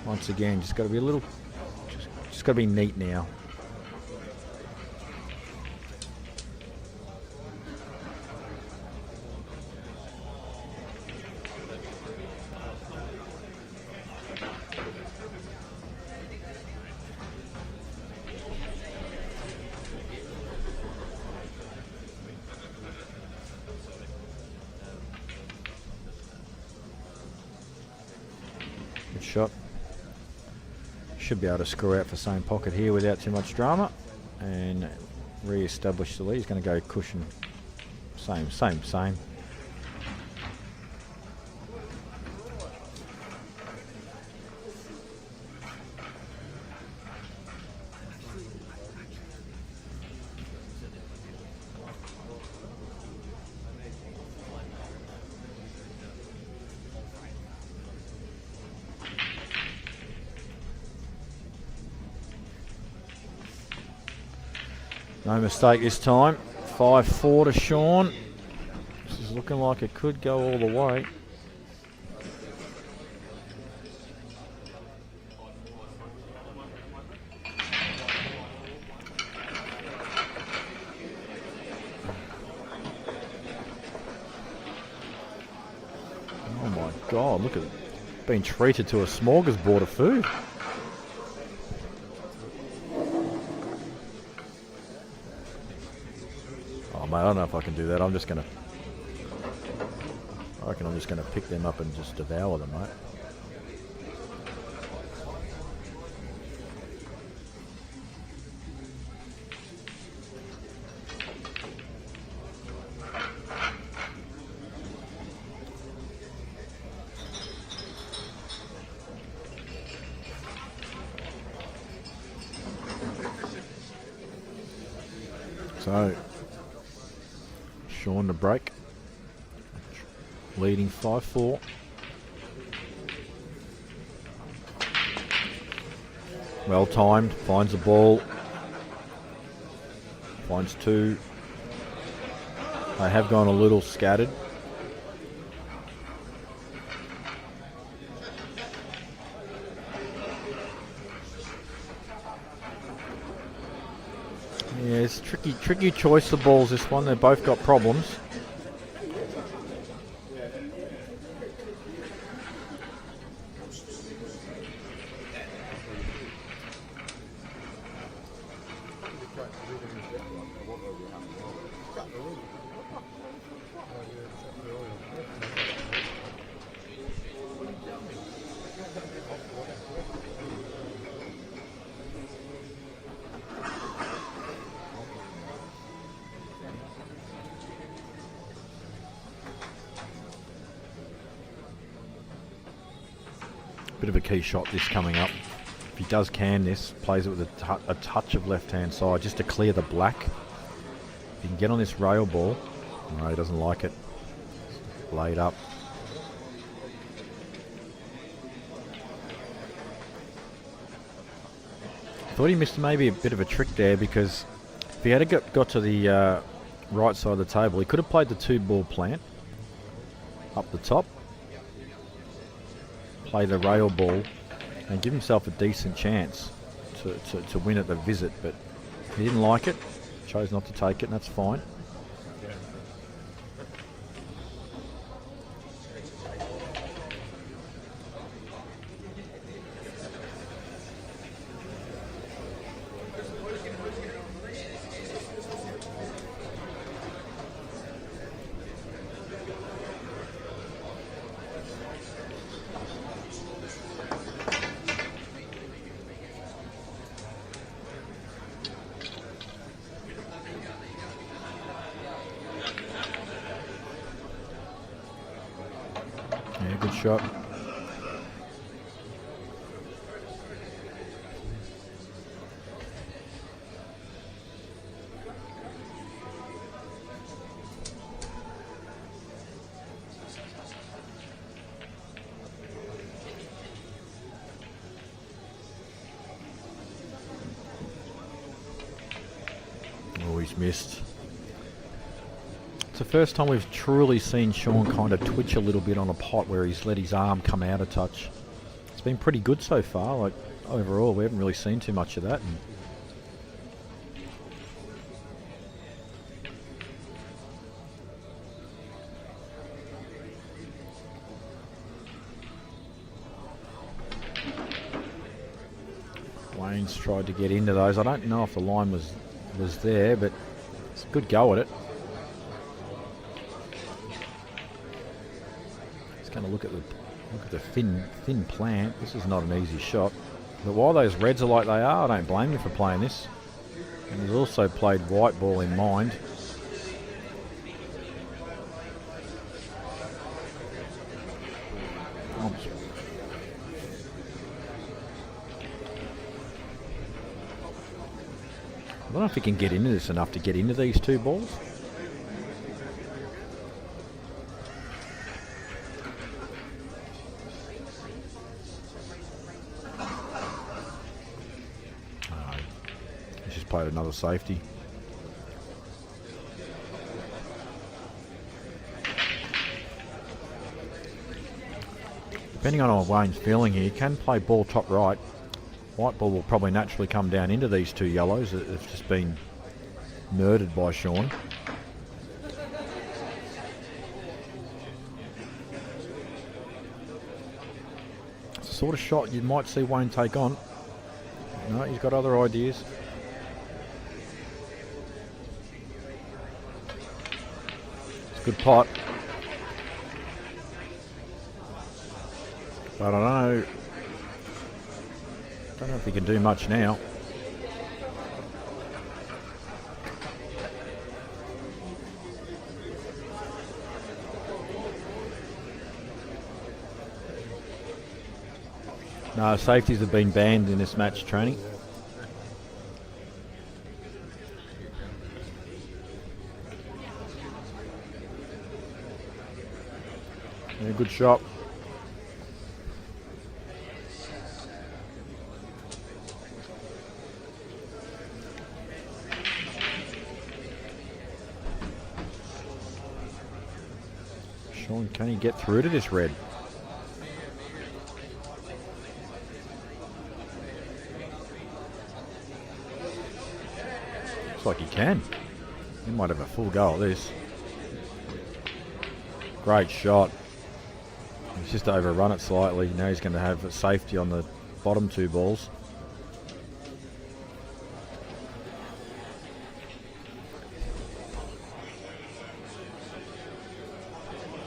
Once again, just got to be a little, just got to be neat now. Good shot. Should be able to screw out for same pocket here without too much drama and re-establish the lead. He's going to go cushion. Same. No mistake this time. 5-4 to Sean. This is looking like it could go all the way. Oh my God, look at it. Being treated to a smorgasbord of food. Mate, I don't know if I can do that. I reckon I'm just gonna pick them up and just devour them, mate. So Sean to break, leading 5-4. Well timed, finds the ball, finds two. They have gone a little scattered. Yeah, it's tricky choice of balls, this one. They've both got problems. Bit of a key shot this coming up. If he does can this, plays it with a touch of left-hand side just to clear the black. If he can get on this rail ball, no, he doesn't like it. Laid up. Thought he missed maybe a bit of a trick there, because if he had got to the right side of the table, he could have played the 2-ball plant up the top, play the rail ball and give himself a decent chance to win at the visit, but he didn't like it, chose not to take it, and that's fine. Yeah, good shot. Oh, he's missed. It's the first time we've truly seen Sean kind of twitch a little bit on a pot where he's let his arm come out a touch. It's been pretty good so far. Like overall, we haven't really seen too much of that. And Wayne's tried to get into those. I don't know if the line was there, but it's a good go at it. Just going to look at the thin plant. This is not an easy shot. But while those reds are like they are, I don't blame you for playing this. And he's also played white ball in mind. I don't know if he can get into this enough to get into these two balls. He's just played another safety. Depending on how Wayne's feeling here, he can play ball top right. White ball will probably naturally come down into these two yellows that have just been murdered by Sean. It's the sort of shot you might see Wayne take on. No, he's got other ideas. It's a good pot. But I don't know if he can do much now. No, safeties have been banned in this match training. Yeah, good shot. Sean, can he get through to this red? Looks like he can. He might have a full go at this. Great shot. He's just overrun it slightly. Now he's going to have a safety on the bottom two balls.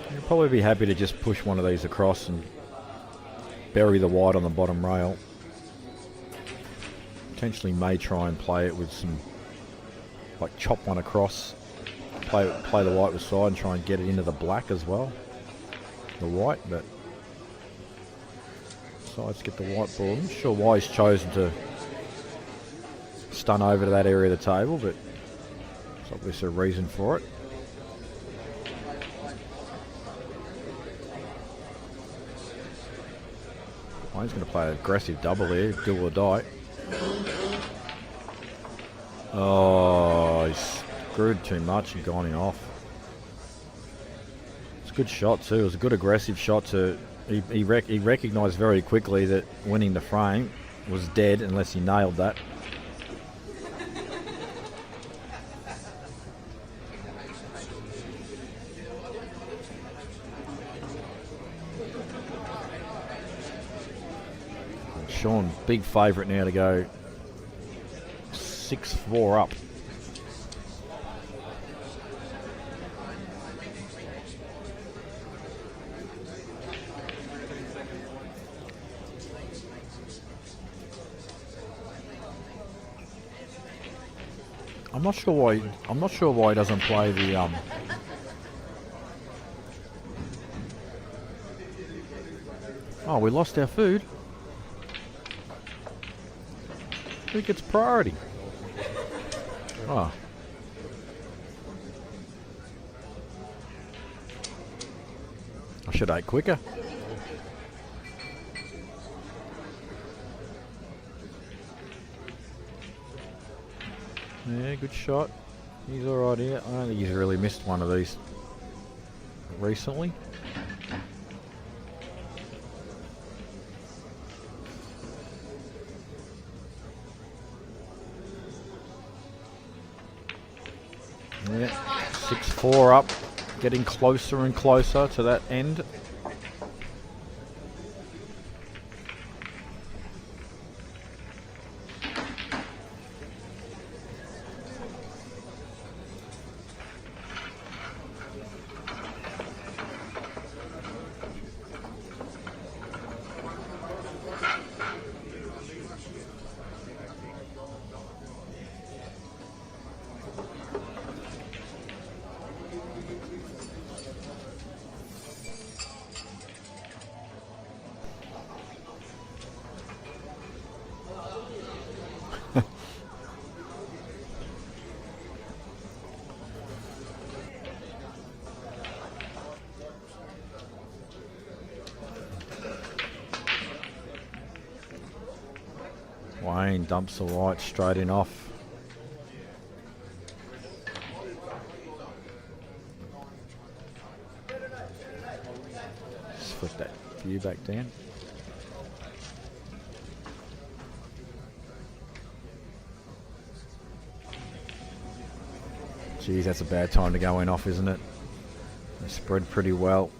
He'll probably be happy to just push one of these across and bury the white on the bottom rail. Potentially may try and play it with some, like chop one across, play the white with side and try and get it into the black as well. The white, but decides to get the white ball. I'm not sure why he's chosen to stun over to that area of the table, but there's obviously a reason for it. Oh, he's going to play an aggressive double here, do or die. Oh, he's screwed too much and gone off. It's a good shot too. It was a good aggressive shot. He recognised very quickly that winning the frame was dead unless he nailed that. Sean, big favourite now to go 6-4 up. I'm not sure why he doesn't play the Oh, we lost our food. Who gets priority? Oh. I should have ate quicker. Yeah, good shot. He's alright here. I don't think he's really missed one of these recently. Yeah, 6-4 up, getting closer and closer to that end. Wayne dumps the white straight in off. Just flip that view back down. Geez, that's a bad time to go in off, isn't it? They spread pretty well.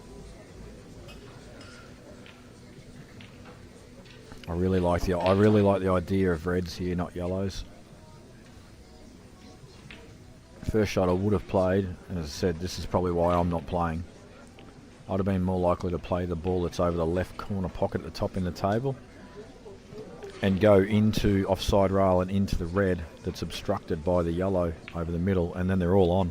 I really like the idea of reds here, not yellows. First shot I would have played, and as I said, this is probably why I'm not playing. I'd have been more likely to play the ball that's over the left corner pocket at the top in the table and go into offside rail and into the red that's obstructed by the yellow over the middle, and then they're all on.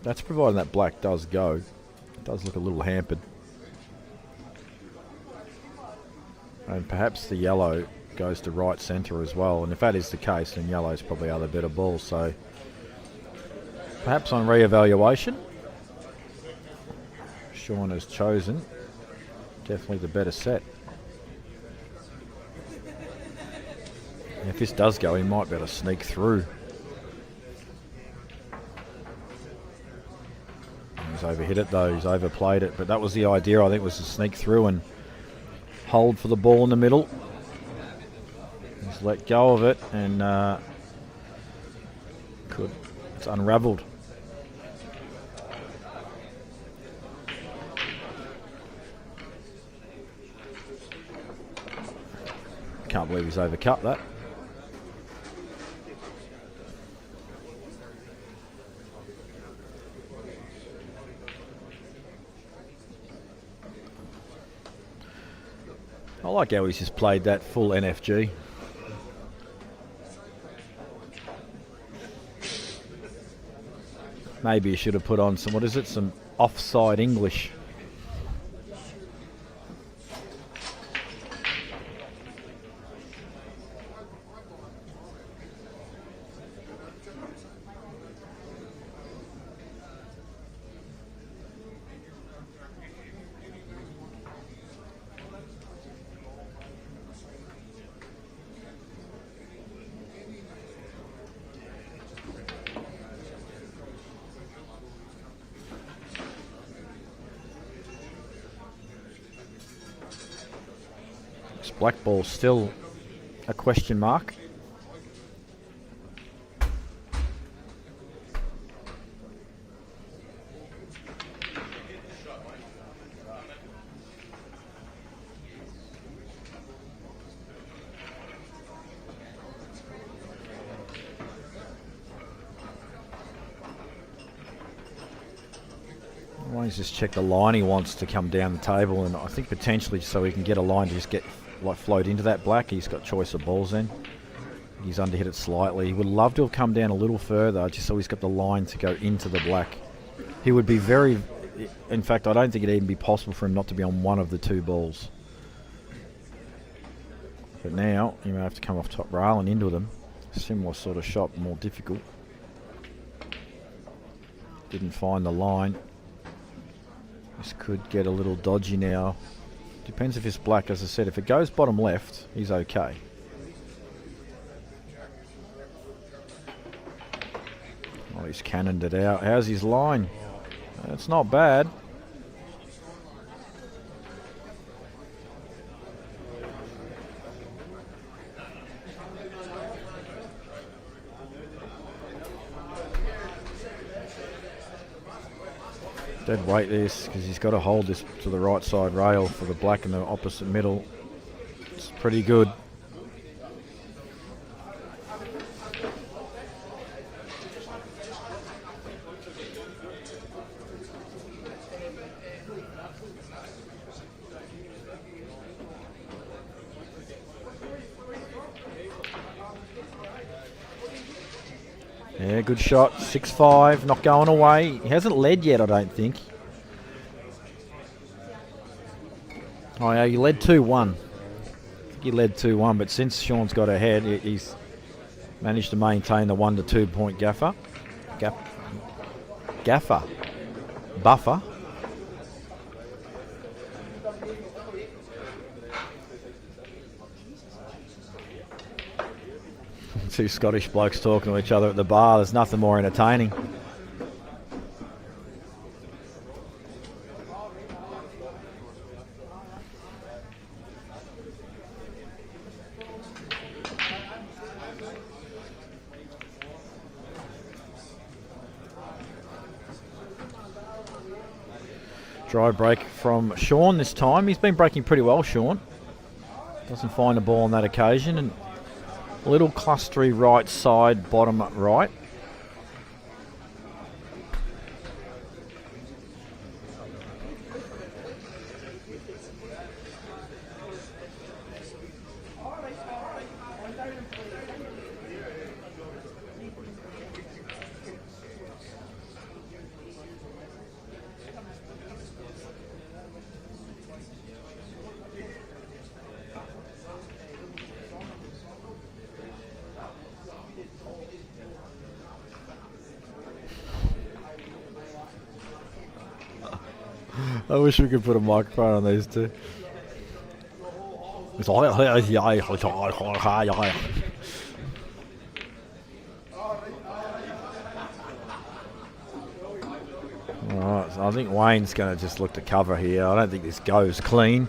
That's providing that black does go. It does look a little hampered. And perhaps the yellow goes to right centre as well. And if that is the case, then yellow's probably other better ball. So perhaps on re-evaluation, Sean has chosen definitely the better set. And if this does go, he might be able to sneak through. He's overhit it though, he's overplayed it. But that was the idea, I think, was to sneak through and hold for the ball in the middle. Just let go of it, and it's unravelled. Can't believe he's overcut that. I like how he's just played that full NFG. Maybe he should have put on some offside English. Black ball still a question mark. Wayne's just checked the line he wants to come down the table, and I think potentially so he can get a line to just get float into that black. He's got choice of balls then. He's underhit it slightly. He would love to have come down a little further just so he's got the line to go into the black. He would be very, In fact, I don't think it'd even be possible for him not to be on one of the two balls. But now, he may have to come off top rail and into them. Similar sort of shot, more difficult. Didn't find the line. This could get a little dodgy now. Depends if it's black, as I said. If it goes bottom left, he's okay. Oh, he's cannoned it out. How's his line? It's not bad. Dead weight this, because he's got to hold this to the right side rail for the black in the opposite middle. It's pretty good. Yeah, good shot. 6-5, not going away. He hasn't led yet, I don't think. Oh, yeah, he led 2-1. I think he led 2-1, but since Sean's got ahead, he's managed to maintain the 1 to 2 point buffer. Two Scottish blokes talking to each other at the bar. There's nothing more entertaining. Dry break from Sean this time. He's been breaking pretty well, Sean. Doesn't find a ball on that occasion. And a little clustery right side, bottom right. I wish we could put a microphone on these two. Alright, so I think Wayne's going to just look to cover here. I don't think this goes clean.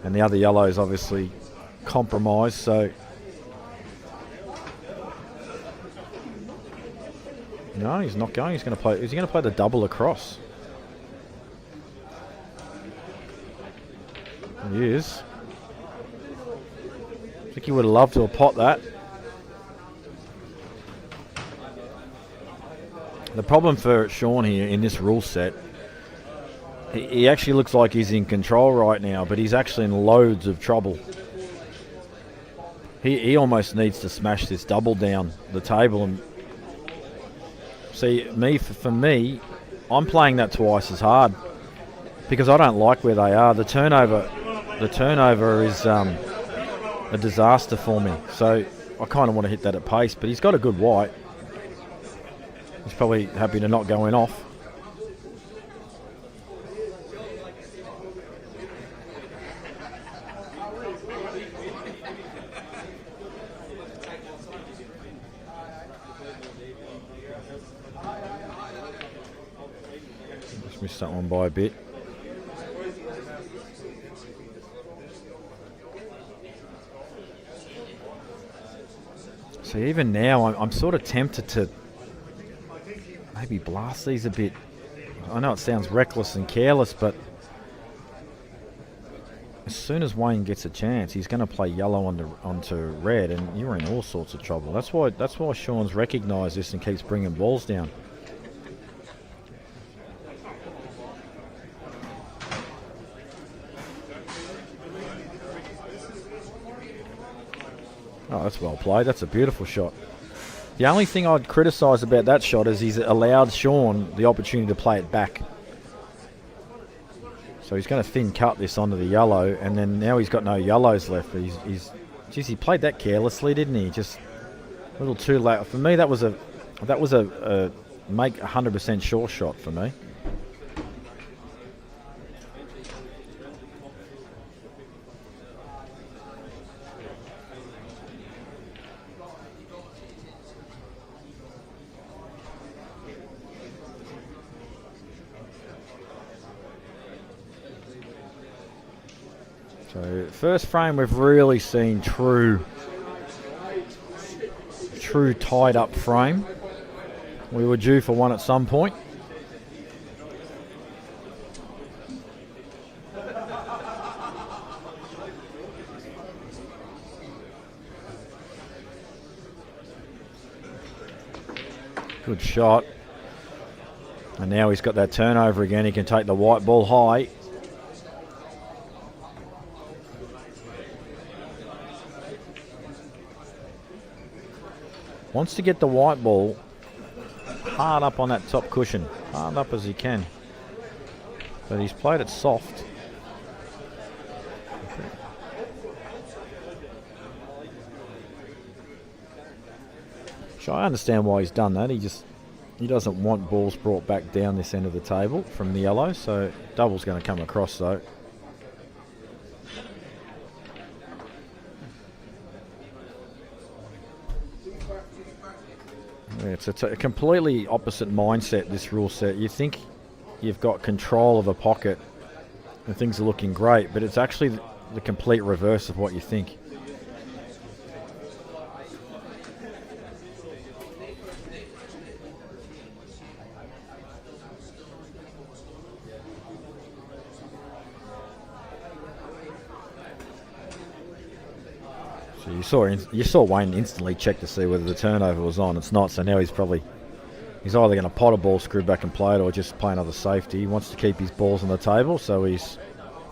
And the other yellow is obviously compromised, so... No, he's not going. He's going to play... Is he going to play the double across? He is. I think he would have loved to have pot that. The problem for Sean here in this rule set, he actually looks like he's in control right now, but he's actually in loads of trouble. He almost needs to smash this double down the table. And see, for me, I'm playing that twice as hard because I don't like where they are. The turnover is a disaster for me. So I kind of want to hit that at pace, but he's got a good white. He's probably happy to not go in off. Just missed that one by a bit. So even now, I'm sort of tempted to maybe blast these a bit. I know it sounds reckless and careless, but as soon as Wayne gets a chance, he's going to play yellow onto red, and you're in all sorts of trouble. That's why Sean's recognised this and keeps bringing balls down. Oh, that's well played. That's a beautiful shot. The only thing I'd criticise about that shot is he's allowed Sean the opportunity to play it back. So he's going to thin cut this onto the yellow, and then now he's got no yellows left. But geez, he played that carelessly, didn't he? Just a little too late. For me, that was a make 100% sure shot for me. So first frame we've really seen true tied up frame. We were due for one at some point. Good shot. And now he's got that turnover again. He can take the white ball high. Wants to get the white ball hard up on that top cushion, hard up as he can. But he's played it soft. So I understand why he's done that. He doesn't want balls brought back down this end of the table from the yellow, so double's going to come across though. It's a completely opposite mindset, this rule set. You think you've got control of a pocket and things are looking great, but it's actually the complete reverse of what you think. So you saw Wayne instantly check to see whether the turnover was on. It's not, so now he's either going to pot a ball, screw back and play it, or just play another safety. He wants to keep his balls on the table, so he's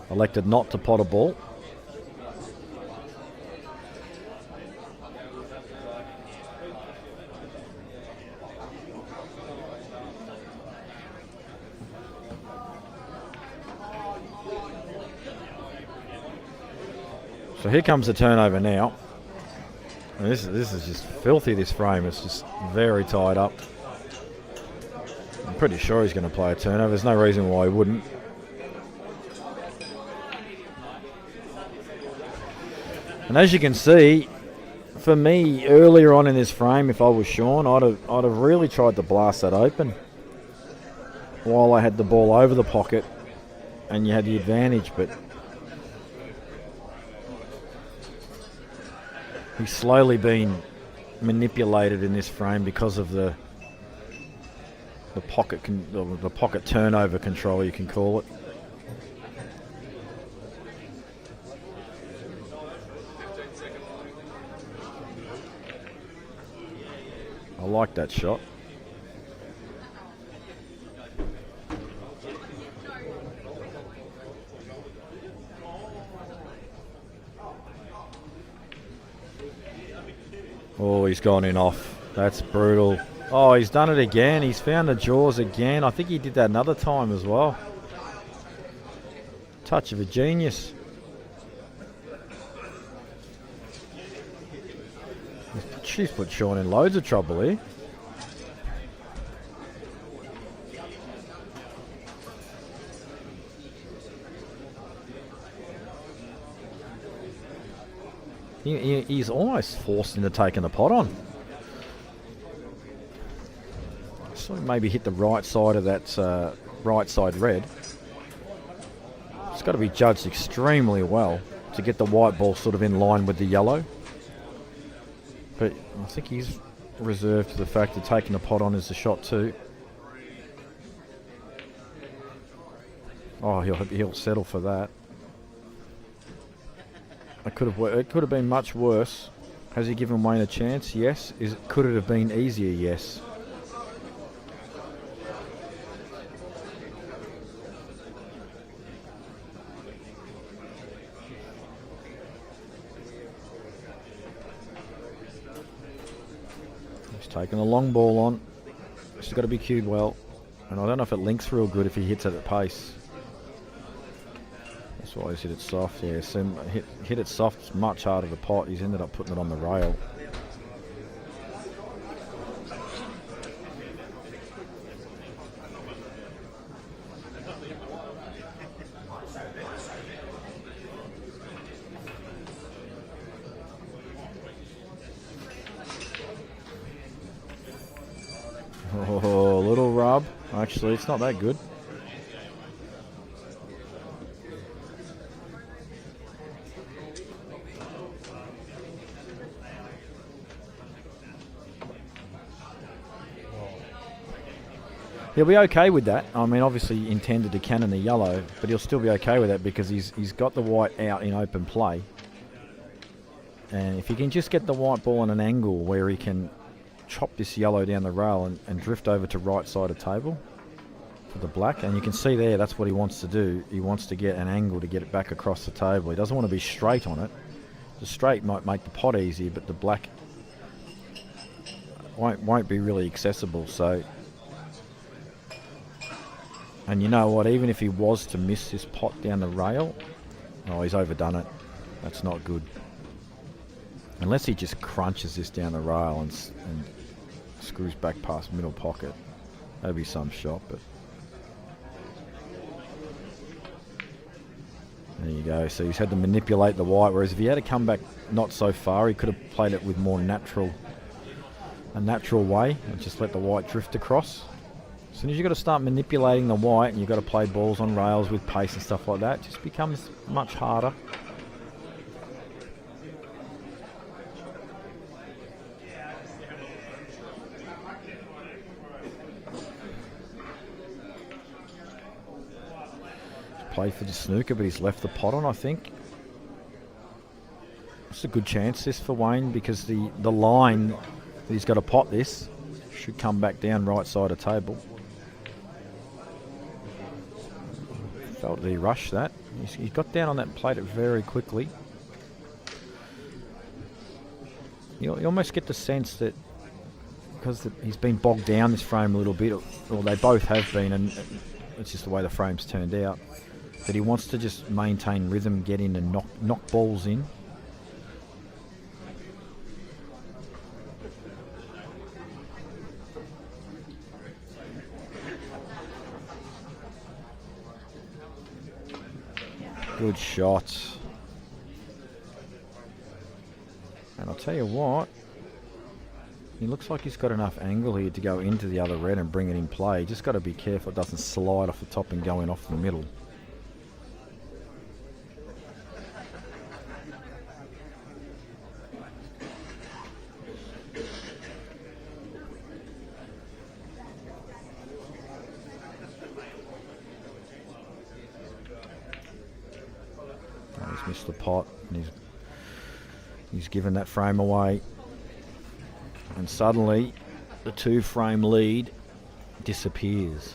elected not to pot a ball. So here comes the turnover now. And this is just filthy, this frame. It's just very tied up. I'm pretty sure he's going to play a turnover. There's no reason why he wouldn't. And as you can see, for me, earlier on in this frame, if I was Sean, I'd have really tried to blast that open while I had the ball over the pocket and you had the advantage, but he's slowly been manipulated in this frame because of the pocket turnover control, you can call it. I like that shot. Oh, he's gone in off. That's brutal. Oh, he's done it again. He's found the jaws again. I think he did that another time as well. Touch of a genius. She's put Sean in loads of trouble here. He's almost forced into taking the pot on. So maybe hit the right side of that right side red. It's got to be judged extremely well to get the white ball sort of in line with the yellow. But I think he's reserved to the fact that taking the pot on is the shot too. Oh, he'll settle for that. It could have been much worse. Has he given Wayne a chance? Yes. Could it have been easier? Yes. He's taking a long ball on. It's got to be cued well. And I don't know if it links real good if he hits it at pace. That's why he's hit it soft. Yeah, so hit it soft. It's much harder to pot. He's ended up putting it on the rail. Oh, little rub. Actually, it's not that good. He'll be okay with that. I mean, obviously he intended to cannon the yellow, but he'll still be okay with that because he's got the white out in open play. And if he can just get the white ball in an angle where he can chop this yellow down the rail and drift over to right side of table for the black, and you can see there that's what he wants to do. He wants to get an angle to get it back across the table. He doesn't want to be straight on it. The straight might make the pot easy, but the black won't be really accessible. So, and you know what, even if he was to miss this pot down the rail, oh, he's overdone it. That's not good. Unless he just crunches this down the rail and screws back past middle pocket. That'd be some shot, but there you go. So he's had to manipulate the white, whereas if he had to come back not so far, he could have played it with more a natural way and just let the white drift across. As soon as you've got to start manipulating the white and you've got to play balls on rails with pace and stuff like that, it just becomes much harder. Play for the snooker, but he's left the pot on, I think. It's a good chance this for Wayne because the line that he's got to pot this should come back down right side of table. Felt that he rushed that. He got down on that and played it very quickly. You almost get the sense that because he's been bogged down this frame a little bit, or they both have been, and it's just the way the frame's turned out, that he wants to just maintain rhythm, get in and knock balls in. Good shot. And I'll tell you what, he looks like he's got enough angle here to go into the other red and bring it in play. Just got to be careful it doesn't slide off the top and go in off the middle. He's missed the pot and he's given that frame away, and suddenly the 2-frame lead disappears.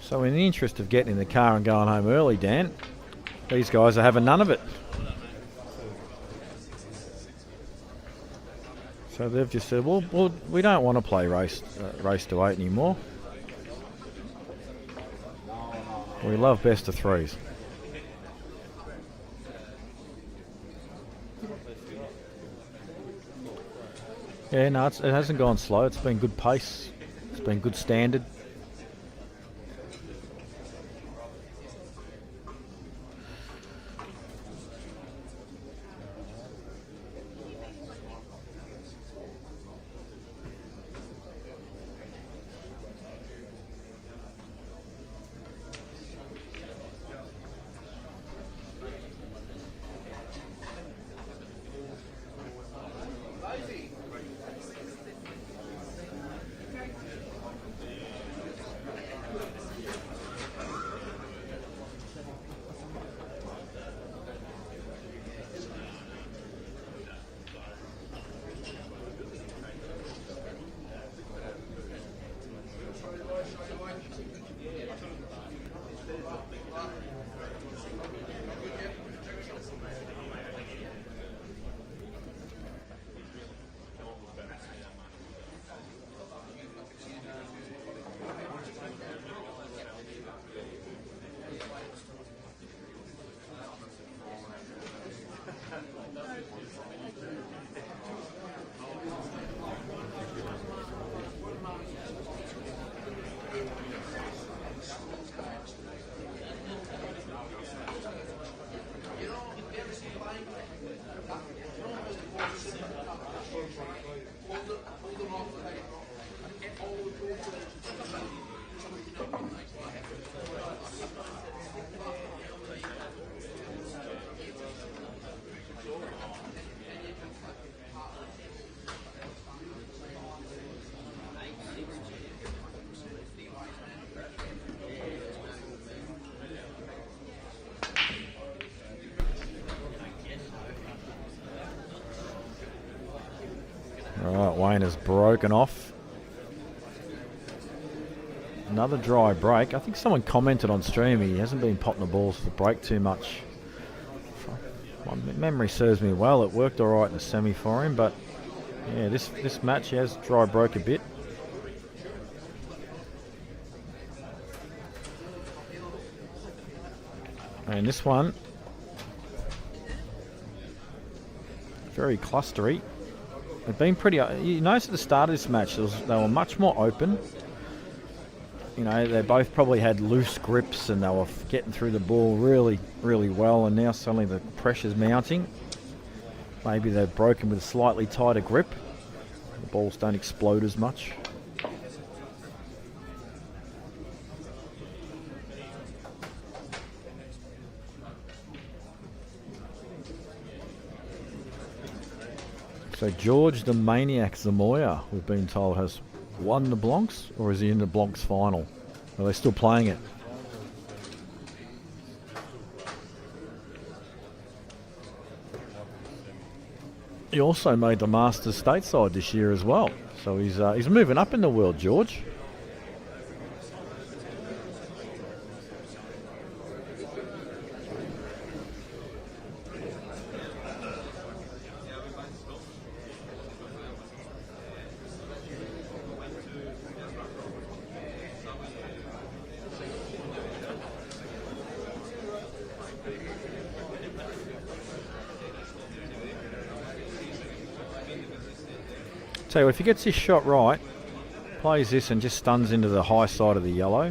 So in the interest of getting in the car and going home early, Dan, these guys are having none of it. So they've just said, well we don't want to play race to 8 anymore. We love best of 3s. Yeah, no, it hasn't gone slow. It's been good pace. It's been good standard. Alright, Wayne has broken off. Another dry break. I think someone commented on stream he hasn't been popping the balls for the break too much. My memory serves me well. It worked alright in the semi for him, but yeah, this match he has dry broke a bit. And this one, very clustery. They've been pretty. You notice at the start of this match, they were much more open. You know, they both probably had loose grips and they were getting through the ball really, really well. And now suddenly the pressure's mounting. Maybe they've broken with a slightly tighter grip. The balls don't explode as much. So George the Maniac Zamoya, we've been told, has won the Blancs, or is he in the Blancs final? Are they still playing it? He also made the Masters stateside this year as well, so he's moving up in the world, George. So if he gets his shot right, plays this and just stuns into the high side of the yellow.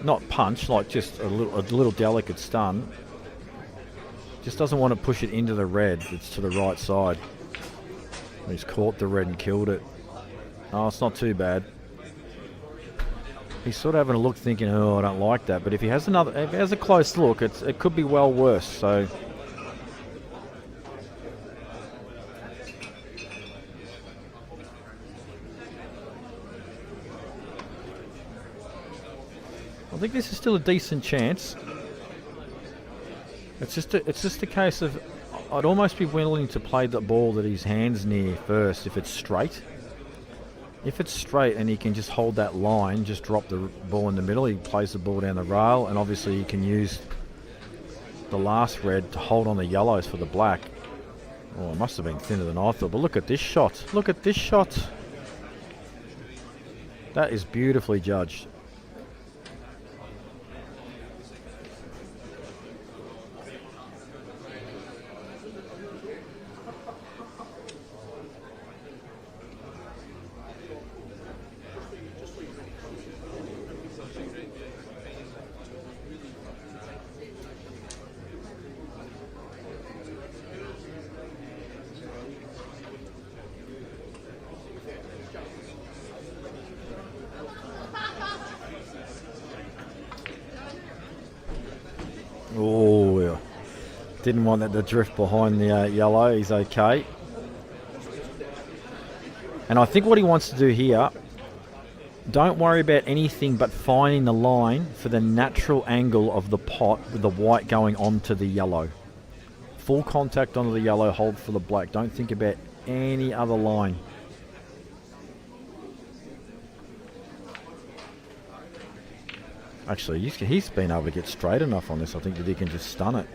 Not punch, like just a little delicate stun. Just doesn't want to push it into the red. It's to the right side. He's caught the red and killed it. Oh, it's not too bad. He's sort of having a look, thinking, "Oh, I don't like that." But if he has a close look, it could be well worse. So. I think this is still a decent chance. It's just a case of I'd almost be willing to play the ball that his hand's near first if it's straight. If it's straight and he can just hold that line, just drop the ball in the middle, he plays the ball down the rail, and obviously he can use the last red to hold on the yellows for the black. Oh, it must have been thinner than I thought, but look at this shot. Look at this shot. That is beautifully judged. Oh, yeah. Didn't want that to drift behind the yellow. He's okay. And I think what he wants to do here, don't worry about anything but finding the line for the natural angle of the pot with the white going onto the yellow. Full contact onto the yellow, hold for the black. Don't think about any other line. Actually, he's been able to get straight enough on this, I think, that he can just stun it.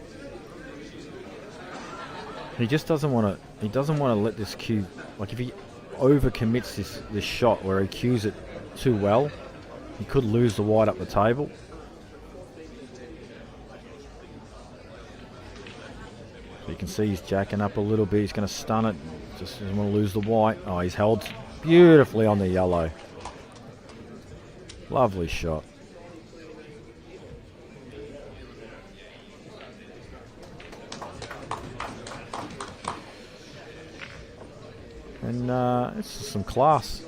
He just doesn't want to. He doesn't want to let this cue. Like if he overcommits this shot where he cues it too well, he could lose the white up the table. So you can see he's jacking up a little bit. He's going to stun it. Just doesn't want to lose the white. Oh, he's held beautifully on the yellow. Lovely shot. And it's just some class.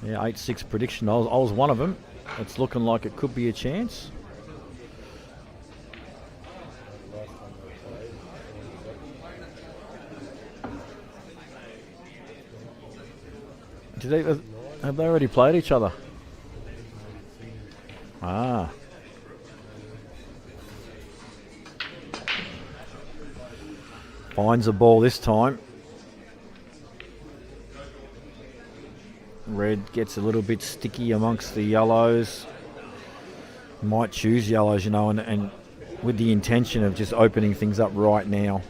Yeah, 8-6 prediction. I was one of them. It's looking like it could be a chance. Have they already played each other? Ah. Finds a ball this time. Red gets a little bit sticky amongst the yellows. Might choose yellows, and with the intention of just opening things up right now.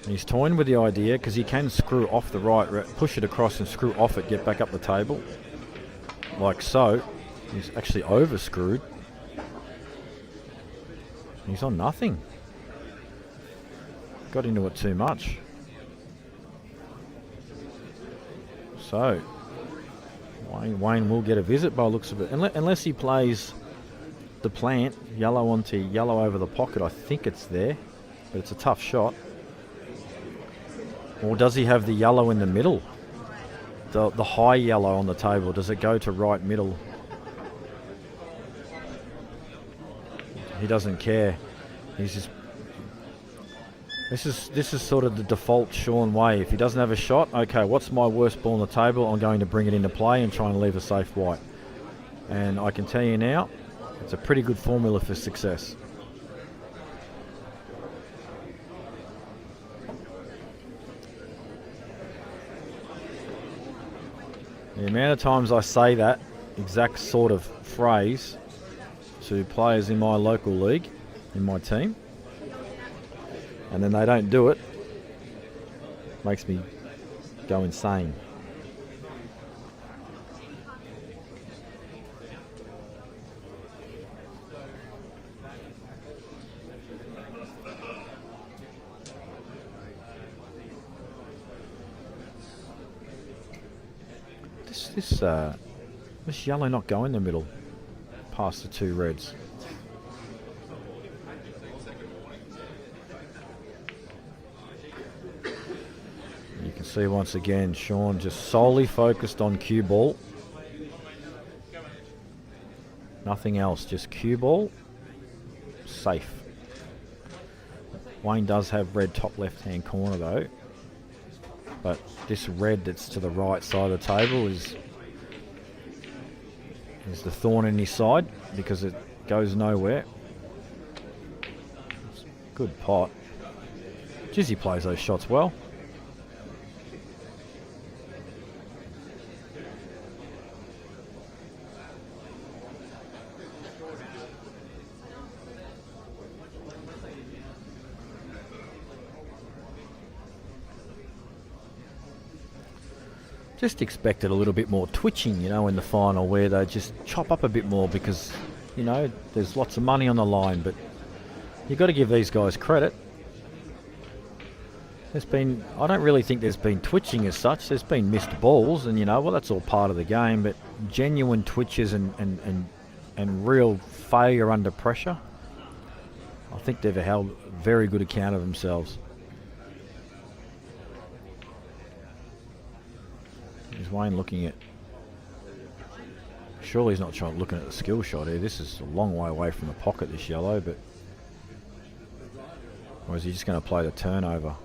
He's toying with the idea because he can screw off the right, push it across and screw off it, get back up the table. Like so. He's actually over-screwed. He's on nothing. Got into it too much. So, Wayne will get a visit by the looks of it. Unless he plays the plant, yellow onto yellow over the pocket. I think it's there, but it's a tough shot. Or does he have the yellow in the middle? The high yellow on the table, does it go to right middle? He doesn't care. He's just... This is sort of the default Sean way. If he doesn't have a shot, okay, what's my worst ball on the table? I'm going to bring it into play and try and leave a safe white. And I can tell you now, it's a pretty good formula for success. The amount of times I say that exact sort of phrase to players in my local league, in my team, and then they don't do it, makes me go insane. This yellow not go in the middle past the two reds. You can see once again Sean just solely focused on cue ball. Nothing else, just cue ball. Safe. Wayne does have red top left hand corner though. But this red that's to the right side of the table is the thorn in his side because it goes nowhere. Good pot. Jizzy plays those shots well. Just expected a little bit more twitching, in the final where they just chop up a bit more because, there's lots of money on the line, but you've got to give these guys credit. I don't really think there's been twitching as such. There's been missed balls and, that's all part of the game, but genuine twitches and real failure under pressure, I think they've held very good account of themselves. Is Wayne looking at... Surely he's not looking at the skill shot here. This is a long way away from the pocket, this yellow, but... Or is he just going to play the turnover?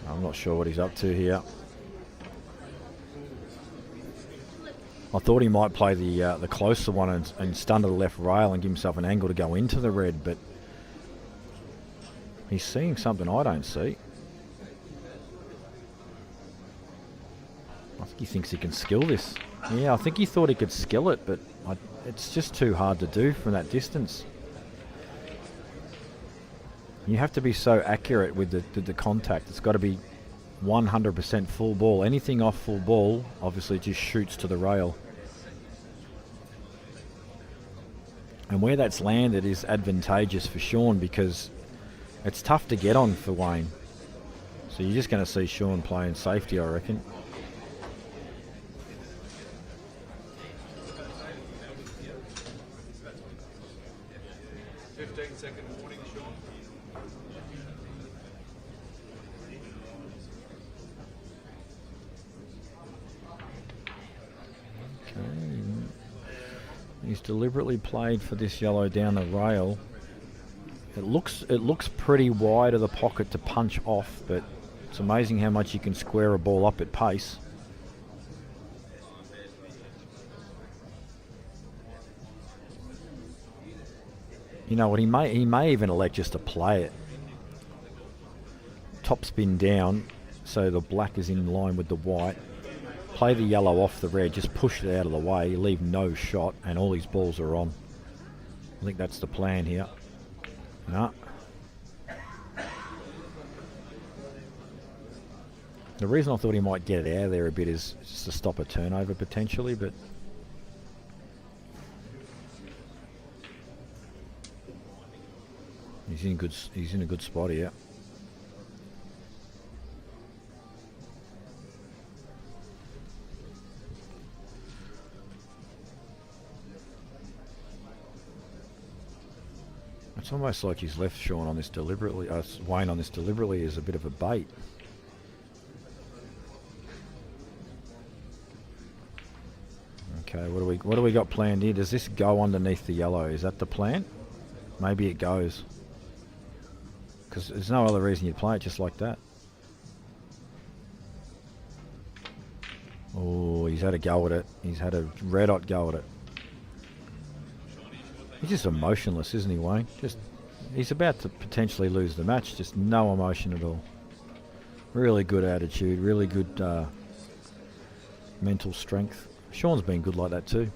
I'm not sure what he's up to here. I thought he might play the closer one and stun to the left rail and give himself an angle to go into the red, but he's seeing something I don't see. I think he's thinks he can skill this. Yeah, I think he thought he could skill it, but it's just too hard to do from that distance. You have to be so accurate with the contact. It's got to be 100% full ball. Anything off full ball, obviously, just shoots to the rail. And where that's landed is advantageous for Sean because it's tough to get on for Wayne. So you're just going to see Sean playing safety, I reckon. He's deliberately played for this yellow down the rail. It looks pretty wide of the pocket to punch off, but it's amazing how much you can square a ball up at pace. You know what, he may even elect just to play it. Top spin down, so the black is in line with the white. Play the yellow off the red, just push it out of the way, leave no shot, and all these balls are on. I think that's the plan here. No. The reason I thought he might get it out of there a bit is just to stop a turnover potentially, but he's in a good spot here. It's almost like he's left Sean on this deliberately, Wayne on this deliberately as a bit of a bait. Okay, what do we got planned here? Does this go underneath the yellow? Is that the plan? Maybe it goes. Because there's no other reason you'd play it just like that. Oh, he's had a go at it. He's had a red hot go at it. He's just emotionless, isn't he, Wayne? He's about to potentially lose the match. Just no emotion at all. Really good attitude. Really good mental strength. Sean's been good like that too.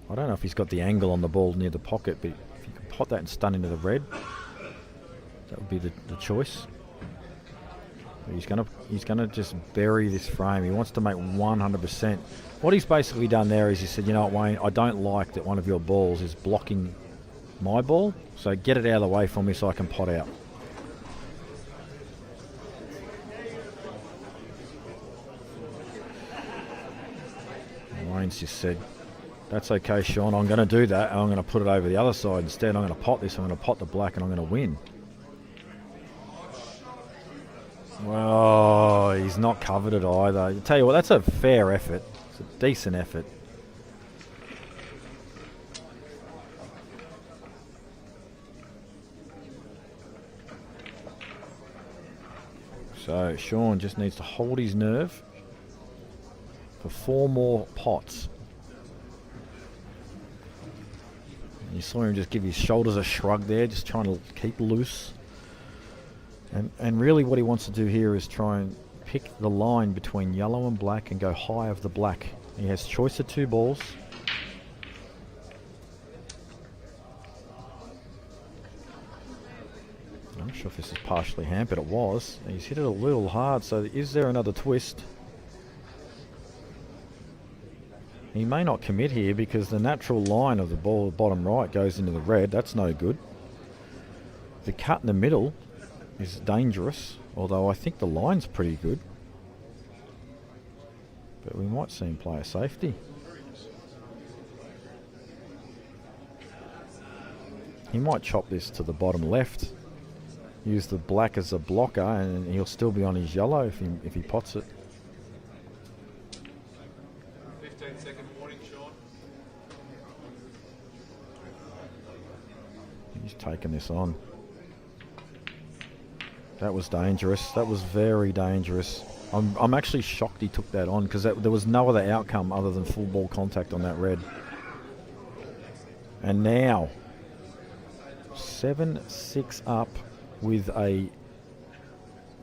I don't know if he's got the angle on the ball near the pocket, but if you can pot that and stun into the red, that would be the choice. He's gonna just bury this frame. He wants to make 100%. What he's basically done there is he said, you know what, Wayne, I don't like that one of your balls is blocking my ball, so get it out of the way from me so I can pot out. And Wayne's just said, that's okay, Sean, I'm going to do that, and I'm going to put it over the other side instead. I'm going to pot this, I'm going to pot the black, and I'm going to win. Well, he's not covered it either. I tell you what, that's a fair effort. It's a decent effort. So Sean just needs to hold his nerve for 4 more pots. And you saw him just give his shoulders a shrug there, just trying to keep loose. And really what he wants to do here is try and pick the line between yellow and black and go high of the black. He has choice of 2 balls. I'm not sure if this is partially hampered. It was. He's hit it a little hard, so is there another twist? He may not commit here because the natural line of the ball bottom right goes into the red. That's no good. The cut in the middle is dangerous, although I think the line's pretty good. But we might see him play a safety. He might chop this to the bottom left, use the black as a blocker, and he'll still be on his yellow if he pots it. 15-second warning, Sean. He's taking this on. That was dangerous. That was very dangerous. I'm actually shocked he took that on because there was no other outcome other than full ball contact on that red. And now, 7-6 up with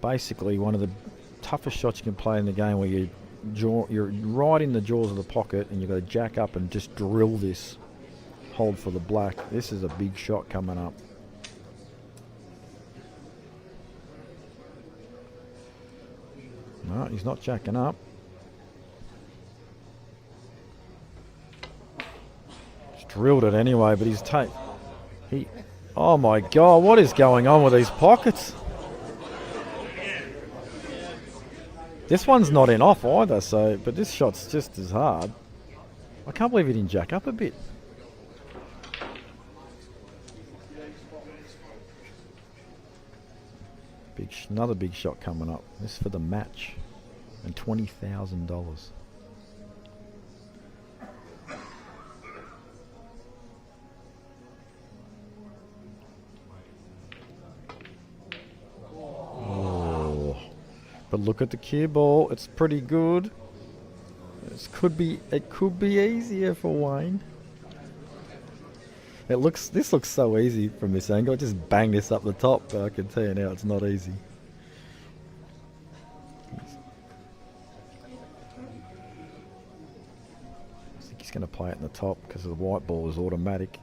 basically one of the toughest shots you can play in the game, where you're right in the jaws of the pocket and you've got to jack up and just drill this. Hold for the black. This is a big shot coming up. No, he's not jacking up. Just drilled it anyway, but oh my God, what is going on with these pockets? This one's not in off either, but this shot's just as hard. I can't believe he didn't jack up a bit. Another big shot coming up. This is for the match and $20,000. Oh, but look at the cue ball. It's pretty good. It could be easier for Wayne. This looks so easy from this angle. I just bang this up the top, but I can tell you now it's not easy. I think he's going to play it in the top because the white ball is automatic.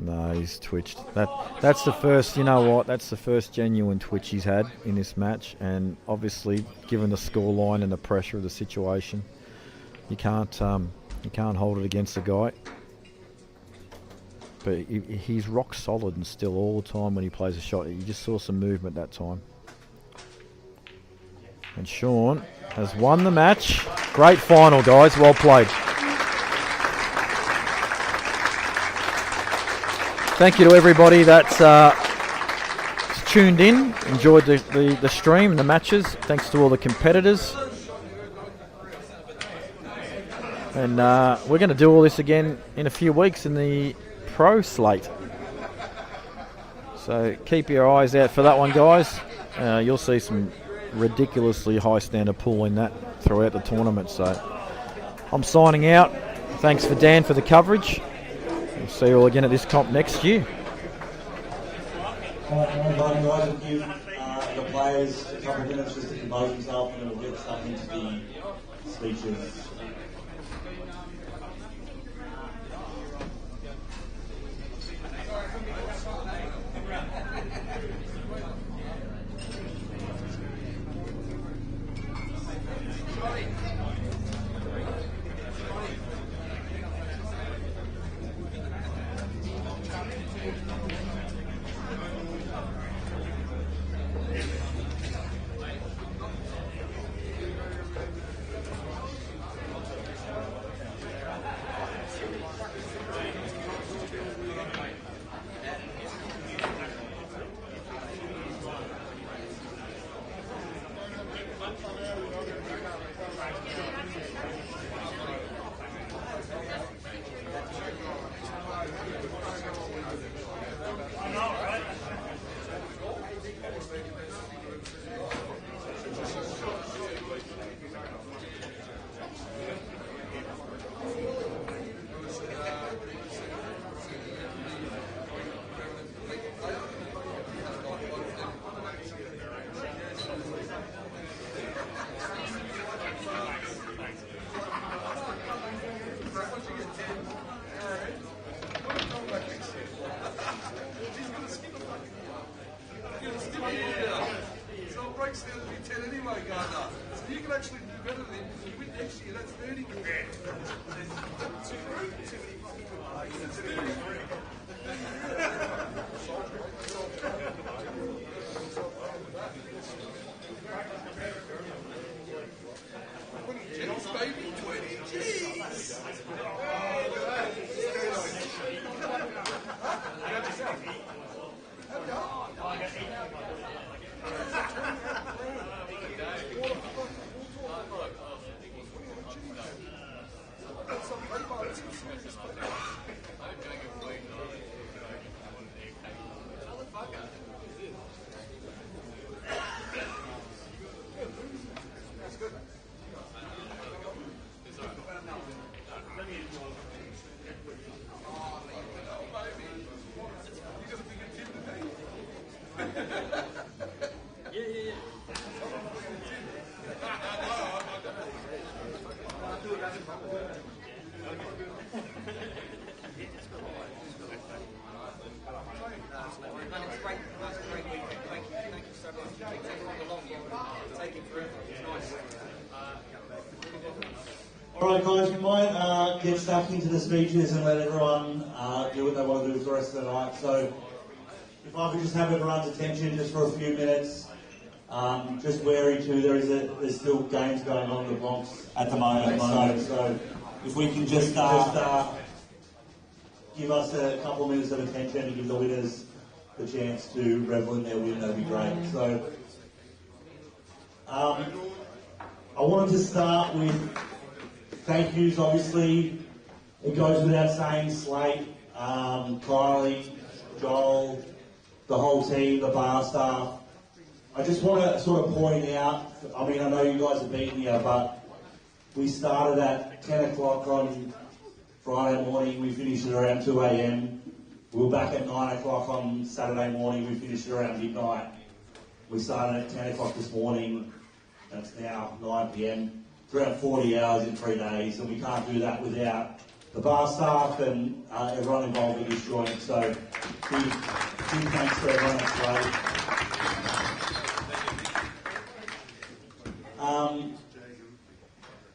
No, he's twitched. That's the first, you know what, that's the first genuine twitch he's had in this match, and obviously given the scoreline and the pressure of the situation, you can't hold it against the guy. But he's rock solid and still all the time when he plays a shot. You just saw some movement that time. And Sean has won the match. Great final, guys. Well played. Thank you to everybody that's tuned in, enjoyed the stream and the matches. Thanks to all the competitors. And we're going to do all this again in a few weeks in the Pro Slate. So keep your eyes out for that one, guys. You'll see some ridiculously high standard pool in that throughout the tournament. So I'm signing out. Thanks for Dan for the coverage. We'll see you all again at this comp next year. Guys, give the players a couple of minutes just to compose themselves, and then we'll get stuck into the speeches. It's great. That's a great weekend. Thank you so much. It's taken on the long year. Taking forever. It's nice. Alright guys, we might get stuck into the speeches and let everyone do what they want to do for the rest of the night. So if I could just have everyone's attention just for a few minutes. Just wary too, there's still games going on in the Bronx at the moment. So if we can just give us a couple of minutes of attention and give the winners the chance to revel in their win, that'd be great. So I wanted to start with thank yous. Obviously, it goes without saying, Slate, Kylie, Joel, the whole team, the bar staff. I just want to sort of point out, I mean, I know you guys have been here, but we started at 10 o'clock on Friday morning, we finished at around 2 a.m. We were back at 9 o'clock on Saturday morning, we finished at around midnight. We started at 10 o'clock this morning, and it's now 9 p.m. It's around 40 hours in 3 days, and we can't do that without the bar staff and everyone involved with this joint. So big thanks to everyone at Slate.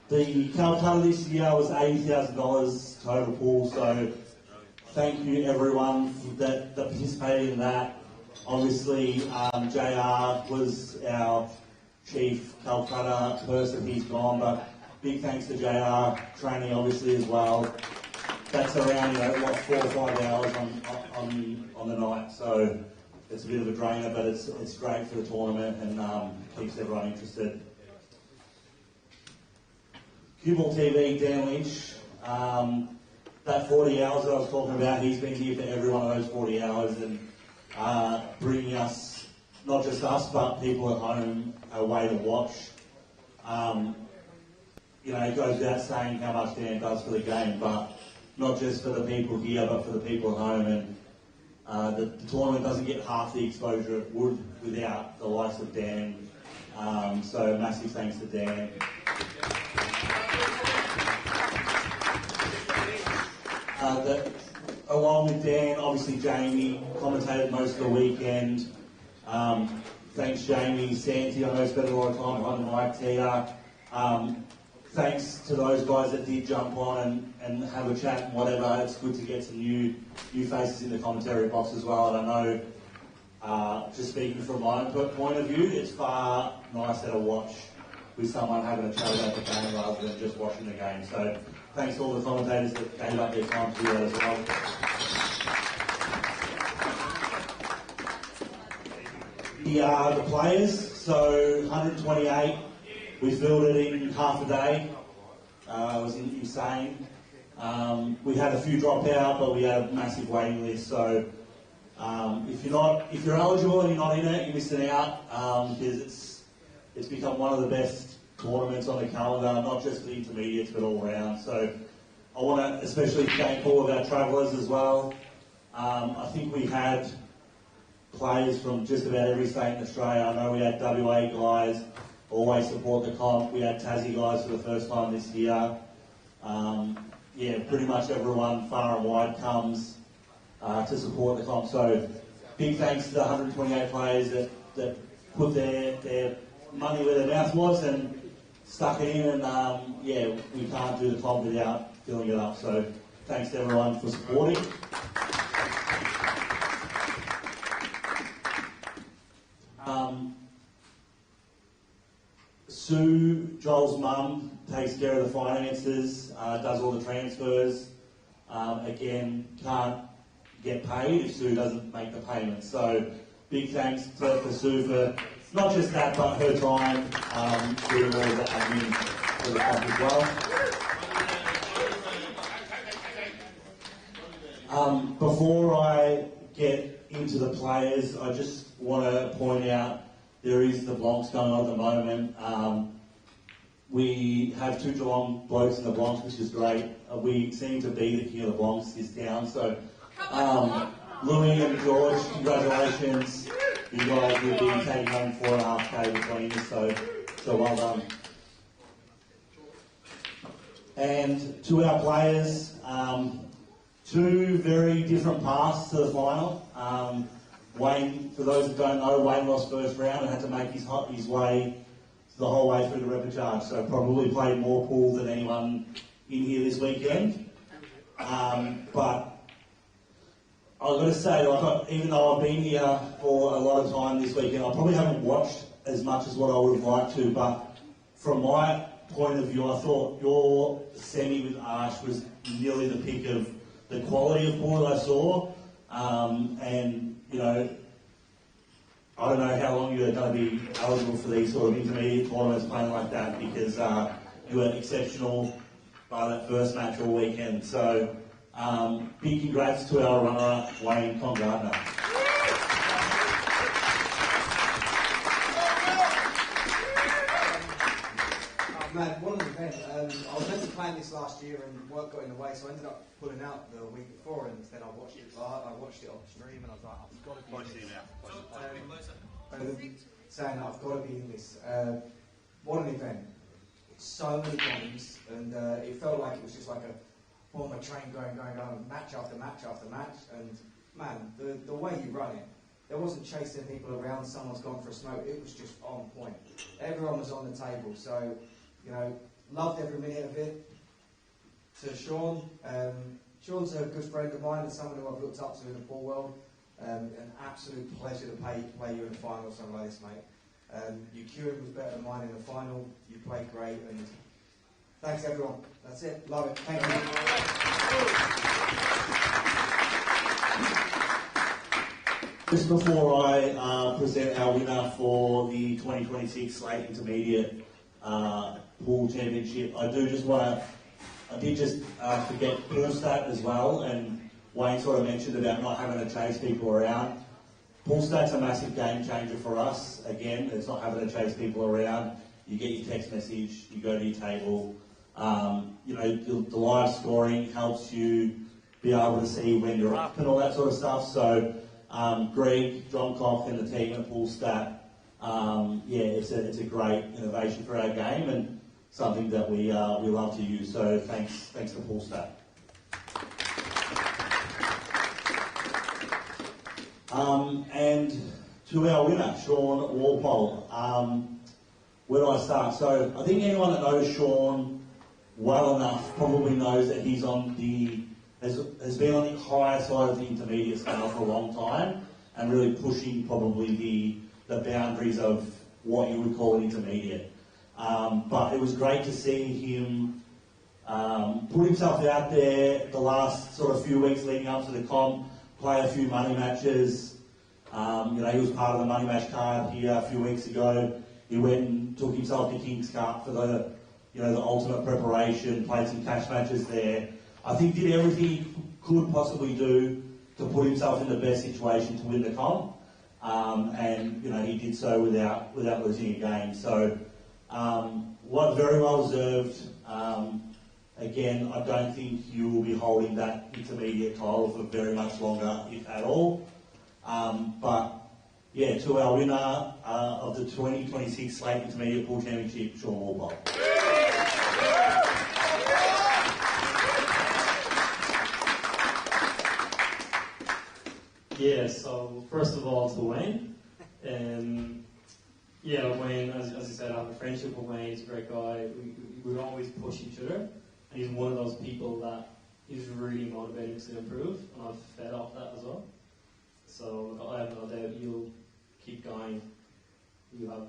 The Calcutta this year was $80,000 total pool, so thank you everyone that participated in that. Obviously, JR was our chief Calcutta person, he's gone, but big thanks to JR, training obviously as well. That's around 4 or 5 hours on the night, so it's a bit of a drainer, but it's great for the tournament and keeps everyone interested. CueballTV, Dan Lynch, that 40 hours that I was talking about, he's been here for every one of those 40 hours and bringing us, not just us, but people at home, a way to watch. It goes without saying how much Dan does for the game, but not just for the people here, but for the people at home. And the tournament doesn't get half the exposure it would without the likes of Dan. So massive thanks to Dan. Along with Dan, obviously Jamie commentated most of the weekend. Thanks Jamie, Santi, I know spent a lot of time behind the mic, Tia. Thanks to those guys that did jump on and have a chat and whatever. It's good to get some new faces in the commentary box as well. And I know, just speaking from my own point of view, it's far nicer to watch with someone having a chat about the game rather than just watching the game. So thanks to all the commentators that gave up their time to do that as well. The players, so 128, we filled it in half a day. It was insane. We had a few drop out, but we had a massive waiting list. So if you're eligible and you're not in it, you're missing out because it's become one of the best tournaments on the calendar, not just for the intermediates, but all round. So I want to especially thank all of our travellers as well. I think we had players from just about every state in Australia. I know we had WA guys, always support the comp. We had Tassie guys for the first time this year. Pretty much everyone far and wide comes to support the comp. So big thanks to the 128 players that put their money where their mouth was and stuck it in, and we can't do the comp without filling it up. So thanks to everyone for supporting. Sue, Joel's mum, takes care of the finances, does all the transfers. Again, can't get paid if Sue doesn't make the payment. So big thanks to Sue for not just that, but her time doing all the admin for the comp as well. Before I get into the players, I just want to point out there is the Blancs going on at the moment. We have 2 Geelong blokes in the Blancs, which is great. We seem to be the king of the Blancs this town. So Louis and George, congratulations. you guys will be taking home 4.5K between you, so well done. And to our players, two very different paths to the final. Wayne, for those that don't know, Wayne lost first round and had to make his way the whole way through the repechage, so probably played more pool than anyone in here this weekend. But I've got to say, even though I've been here for a lot of time this weekend, I probably haven't watched as much as what I would have liked to, but from my point of view, I thought your semi with Arch was nearly the peak of the quality of pool that I saw. And, you know, I don't know how long you're going to be eligible for these sort of intermediate tournaments playing like that, because you were exceptional by that first match all weekend. So, big congrats to our runner-up, Wayne Congardner. Man, what an event. I was meant to plan this last year and work got in the way, so I ended up pulling out the week before, and then I watched it on stream, and I was like, I've got to be in this. Saying that I've got to be in this. What an event. So many games, and it felt like it was just like a train going, match after match after match, and man, the way you run it, there wasn't chasing people around, someone's gone for a smoke, it was just on point. Everyone was on the table, so, you know, loved every minute of it. To Sean, Sean's a good friend of mine and someone who I've looked up to in the pool world. An absolute pleasure to play you in the final or something like this, mate. Your cueing was better than mine in the final, you played great, and thanks everyone. That's it, love it, thank you. Just before I present our winner for the 2026 Slate Intermediate Pool Championship, I did just forget pool stat as well, and Wayne sort of mentioned about not having to chase people around. Pool stat's a massive game changer for us. Again, it's not having to chase people around. You get your text message, you go to your table. You know, the live scoring helps you be able to see when you're up and all that sort of stuff. So, Greg, John Koch and the team at Pool Stat, it's a great innovation for our game and something that we love to use. So thanks to Pool Stat. And to our winner, Sean Walpole. Where do I start? So I think anyone that knows Sean well enough probably knows that he's has been on the higher side of the intermediate scale for a long time and really pushing probably the boundaries of what you would call an intermediate. But it was great to see him put himself out there the last sort of few weeks leading up to the comp, play a few money matches. He was part of the money match card here a few weeks ago. He went and took himself to King's Cup for the ultimate preparation, played some cash matches there. I think did everything he could possibly do to put himself in the best situation to win the comp. And he did so without losing a game. So very well deserved. Again, I don't think you will be holding that intermediate title for very much longer, if at all. To our winner of the 2026 Slate Intermediate Pool Championship, Sean Walpole. Yeah, so first of all to Wayne. Wayne, as you said, I have a friendship with Wayne. He's a great guy. We always push each other. And he's one of those people that is really motivated to improve. And I've fed off that as well. So I have no doubt you'll keep going. You have,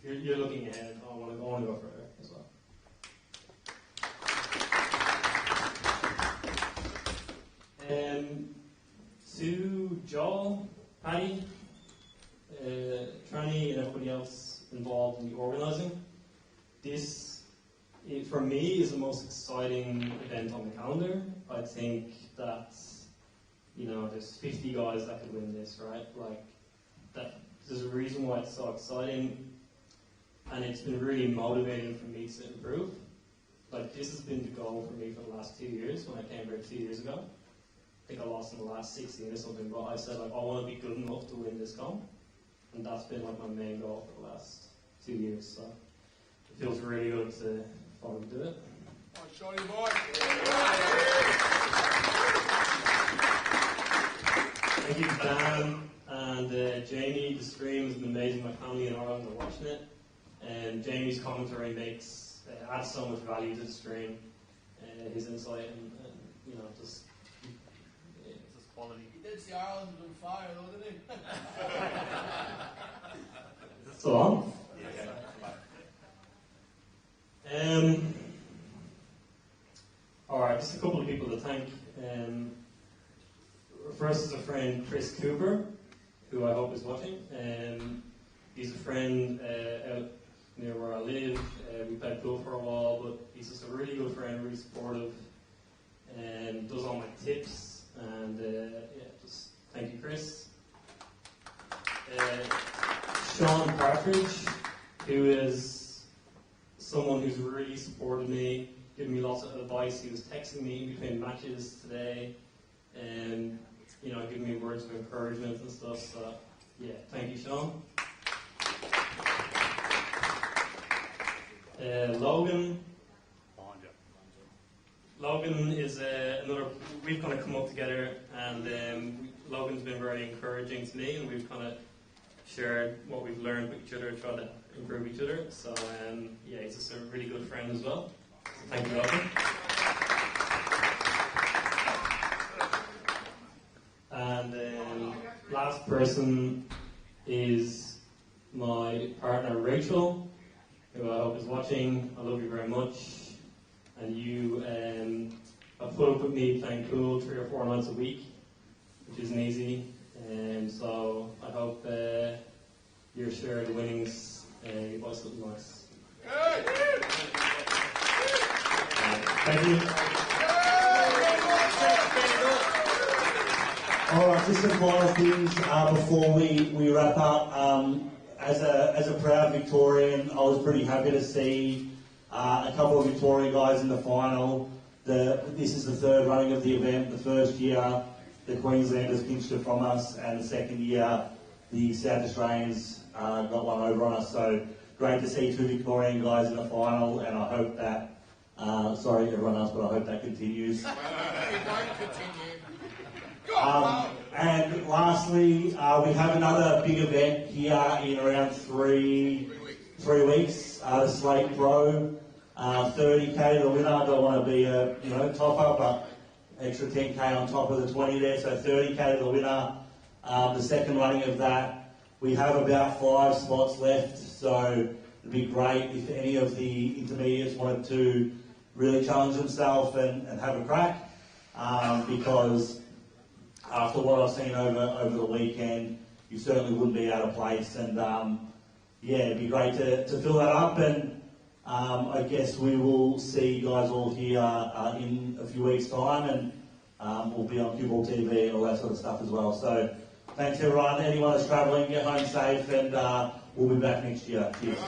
you're looking ahead. I want to go further as well. To Joel, Paddy, Tranny and everybody else involved in the organising, this, for me, is the most exciting event on the calendar. I think that, there's 50 guys that could win this, right? There's a reason why it's so exciting, and it's been really motivating for me to improve. This has been the goal for me for the last 2 years when I came here 2 years ago. think I lost in the last 16 or something, but I said, like, I want to be good enough to win this comp. And that's been, like, my main goal for the last 2 years. So it feels really good to finally do it. Oh, Shorty boy. Thank you, Dan and Jamie. The stream has been amazing. My family in Ireland are watching it. And Jamie's commentary adds so much value to the stream. His insight and just quality. He did see Ireland was on fire, though, didn't he? Is it still on? Yeah. Alright, just a couple of people to thank. First is a friend, Chris Cooper, who I hope is watching. He's a friend out near where I live. We played pool for a while, but he's just a really good friend, really supportive, and does all my tips. And just thank you, Chris. Sean Partridge, who is someone who's really supported me, given me lots of advice. He was texting me in between matches today, and giving me words of encouragement and stuff. So, thank you, Sean. Logan is another. We've kind of come up together, and Logan's been very encouraging to me, and we've kind of shared what we've learned with each other, tried to improve each other. So, he's just a really good friend as well. So thank you, Logan. And last person is my partner Rachel, who I hope is watching. I love you very much. And you have put up with me playing pool 3 or 4 nights a week, which isn't easy. And so I hope your share of the winnings, you buy something nice. Thank you. Alright, just some final things before we wrap up. As a proud Victorian, I was pretty happy to see a couple of Victoria guys in the final. This is the third running of the event. The first year, the Queenslanders pinched it from us, and the second year, the South Australians got one over on us. So great to see 2 Victorian guys in the final, and I hope that, sorry everyone else, but I hope that continues. It won't continue. And lastly, we have another big event here in around 3 weeks, the Slate Pro, 30k to the winner. I don't want to be a top up, but extra 10k on top of the 20 there, so 30k to the winner. The second running of that, we have about 5 spots left, so it'd be great if any of the intermediates wanted to really challenge themselves and have a crack, because after what I've seen over the weekend, you certainly wouldn't be out of place, and it'd be great to fill that up, and I guess we will see you guys all here in a few weeks' time, and we'll be on CueballTV and all that sort of stuff as well. So thanks everyone. Anyone that's travelling, get home safe, and we'll be back next year. Cheers.